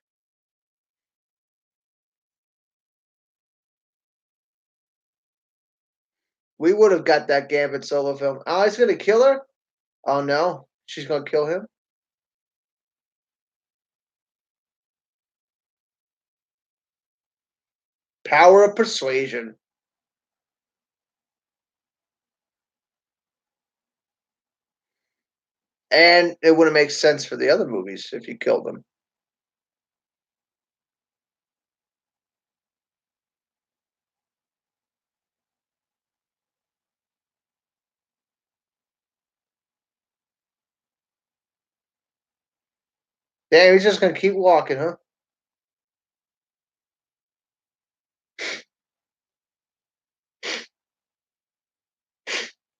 We would have got that Gambit solo film. Oh, he's gonna kill her? Oh no, she's gonna kill him. Power of persuasion. And it wouldn't make sense for the other movies if you killed them. Yeah, he's just gonna keep walking, huh?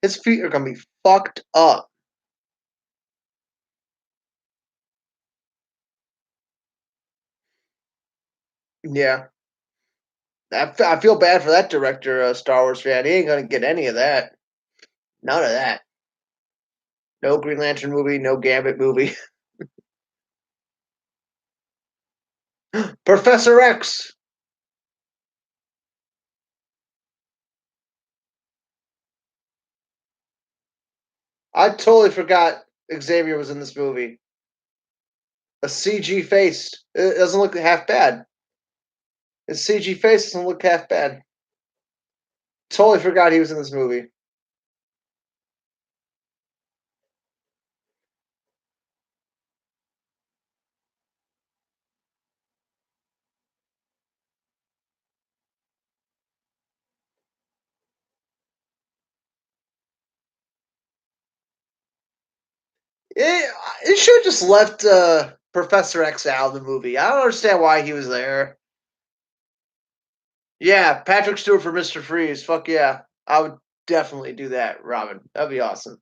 His feet are gonna be fucked up. Yeah. I feel bad for that director, Star Wars fan. He ain't gonna get any of that. None of that. No Green Lantern movie, no Gambit movie. Professor X. I totally forgot Xavier was in this movie. A CG face. It doesn't look half bad. His CG face doesn't look half bad. Totally forgot he was in this movie. It, it should have just left Professor X out of the movie. I don't understand why he was there. Yeah, Patrick Stewart for Mr. Freeze. Fuck yeah. I would definitely do that, Robin. That'd be awesome.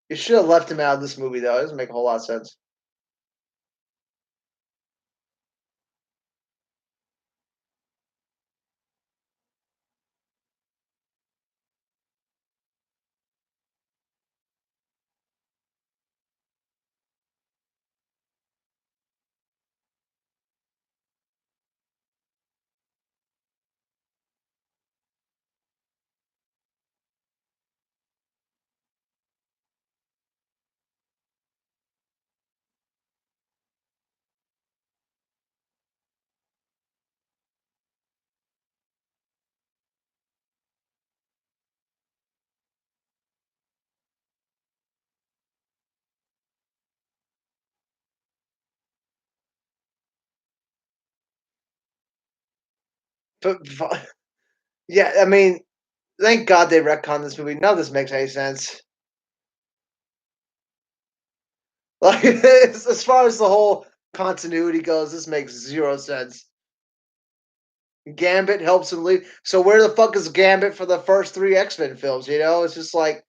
You should have left him out of this movie, though. It doesn't make a whole lot of sense. But yeah, I mean, thank God they retconned this movie. None of this makes any sense. Like, as far as the whole continuity goes, this makes zero sense. Gambit helps him leave. So where the fuck is Gambit for the first three X-Men films? You know, it's just like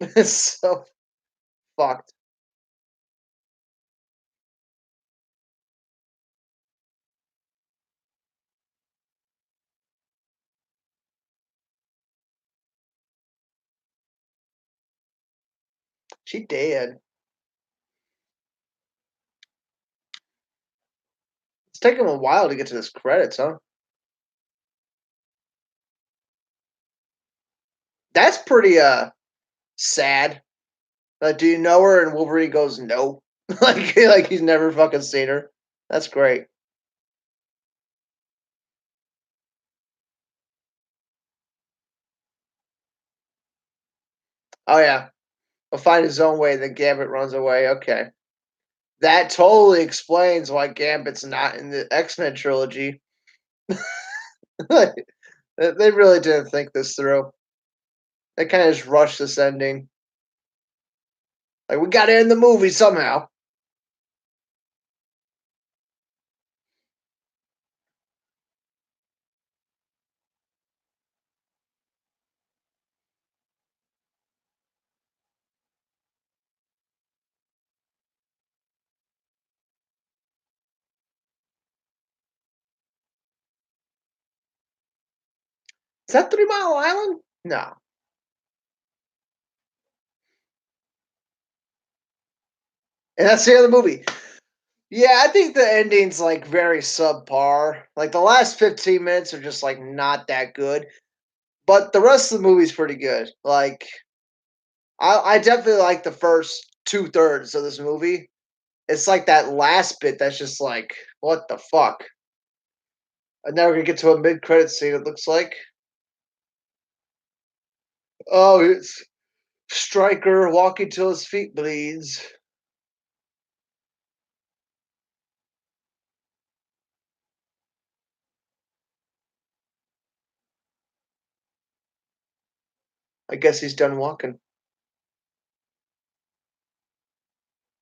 it's so fucked. She dead. It's taking a while to get to this credits, huh? That's pretty sad. Do you know her? And Wolverine goes, no. like he's never fucking seen her. That's great. Oh yeah. He'll find his own way, then Gambit runs away. Okay. That totally explains why Gambit's not in the X-Men trilogy. Like, they really didn't think this through. They kind of just rushed this ending. Like, we gotta end the movie somehow. Is that 3 Mile Island? No. And that's the end of the movie. Yeah, I think the ending's like very subpar. Like the last 15 minutes are just like not that good. But the rest of the movie's pretty good. Like I definitely like the first 2/3 of this movie. It's like that last bit that's just like, what the fuck? And now we're gonna get to a mid-credit scene. It looks like. Oh, it's Striker walking till his feet bleeds. I guess he's done walking.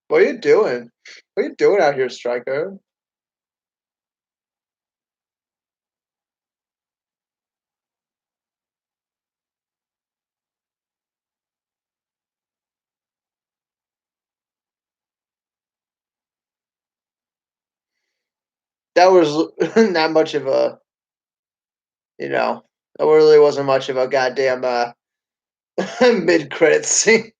What are you doing? What are you doing out here, Striker? That was not much of a, you know, that really wasn't much of a goddamn mid credits scene.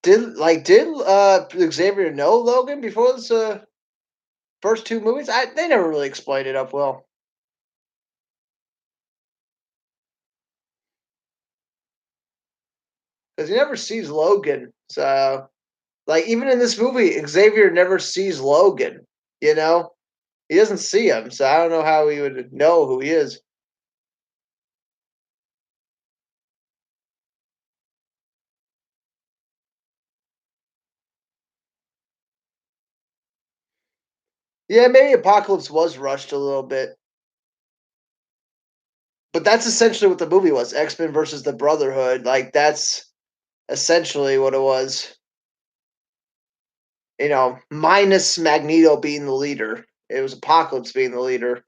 Did Xavier know Logan before this first two movies? They never really explained it up well. Because he never sees Logan. So like even in this movie, Xavier never sees Logan, you know? He doesn't see him, so I don't know how he would know who he is. Yeah, maybe Apocalypse was rushed a little bit. But that's essentially what the movie was. X-Men versus the Brotherhood. Like that's essentially what it was. Minus Magneto being the leader. It was Apocalypse being the leader.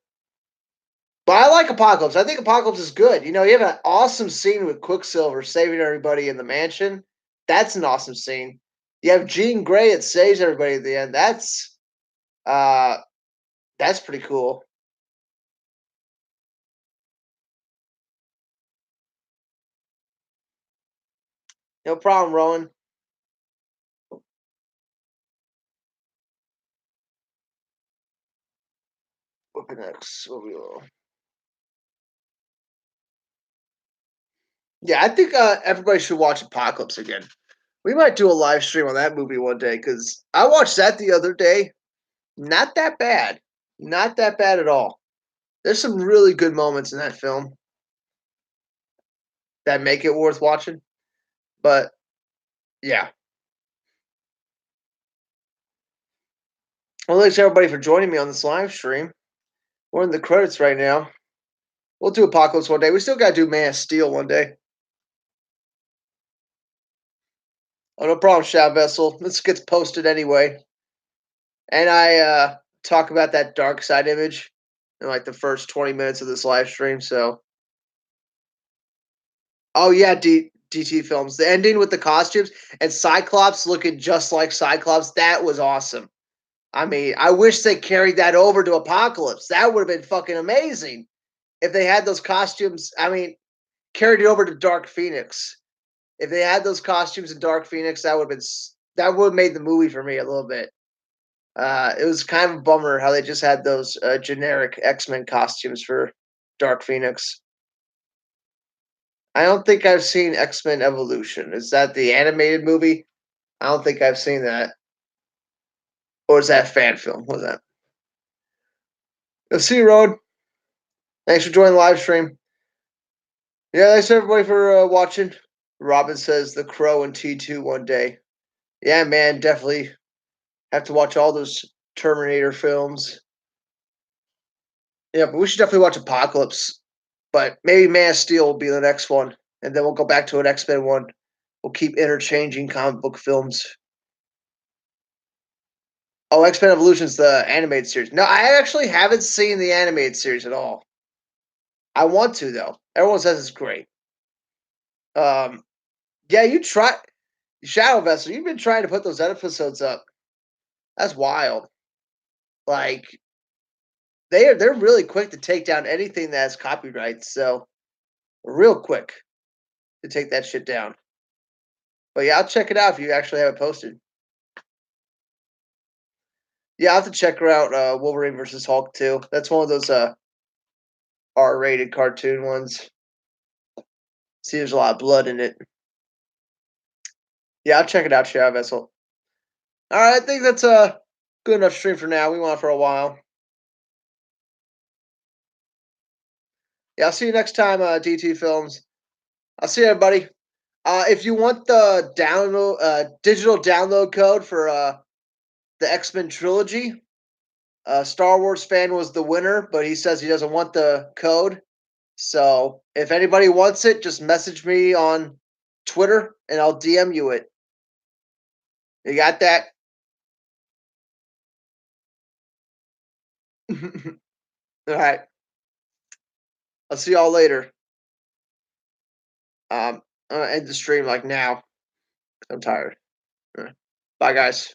But I like Apocalypse. I think Apocalypse is good. You have an awesome scene with Quicksilver saving everybody in the mansion. That's an awesome scene. You have Jean Grey that saves everybody at the end. Uh that's pretty cool. No problem, Rowan. What next? What we will. Yeah, I think everybody should watch Apocalypse again. We might do a live stream on that movie one day because I watched that the other day. Not that bad. Not that bad at all. There's some really good moments in that film that make it worth watching. But yeah. Well, thanks everybody for joining me on this live stream. We're in the credits right now. We'll do Apocalypse one day. We still gotta do Man of Steel one day. Oh, no problem, Shadow Vessel. This gets posted anyway. And I talk about that dark side image in like the first 20 minutes of this live stream. So oh yeah, DT films. The ending with the costumes and Cyclops looking just like Cyclops, that was awesome. I mean, I wish they carried that over to Apocalypse. That would have been fucking amazing if they had those costumes. I mean, carried it over to Dark Phoenix. If they had those costumes in Dark Phoenix, that would have made the movie for me a little bit. It was kind of a bummer how they just had those generic X-Men costumes for Dark Phoenix. I don't think I've seen X-Men Evolution. Is that the animated movie? I don't think I've seen that. Or is that a fan film? What was that? Let's see you, Road. Thanks for joining the live stream. Yeah, thanks everybody for watching. Robin says The Crow and T2 one day. Yeah, man, definitely have to watch all those Terminator films. Yeah, but we should definitely watch Apocalypse. But maybe Man of Steel will be the next one. And then we'll go back to an X-Men one. We'll keep interchanging comic book films. Oh, X-Men Evolution's the animated series. No, I actually haven't seen the animated series at all. I want to though. Everyone says it's great. Um, yeah, you try Shadow Vessel. You've been trying to put those episodes up. That's wild. Like they're really quick to take down anything that has copyright. So real quick to take that shit down. But yeah, I'll check it out if you actually have it posted. Yeah, I'll have to check her out. Wolverine versus Hulk too. That's one of those R-rated cartoon ones. See, there's a lot of blood in it. Yeah, I'll check it out, Shadow Vessel. All right, I think that's Good enough stream for now. We went for a while. Yeah, I'll see you next time, DT Films. I'll see you, everybody. If you want the digital download code for the X-Men trilogy, Star Wars fan was the winner, but he says he doesn't want the code. So if anybody wants it, just message me on Twitter and I'll DM you it. You got that? All right. I'll see y'all later. I'm gonna end the stream like now. I'm tired. Bye, guys.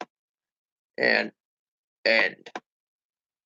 And end.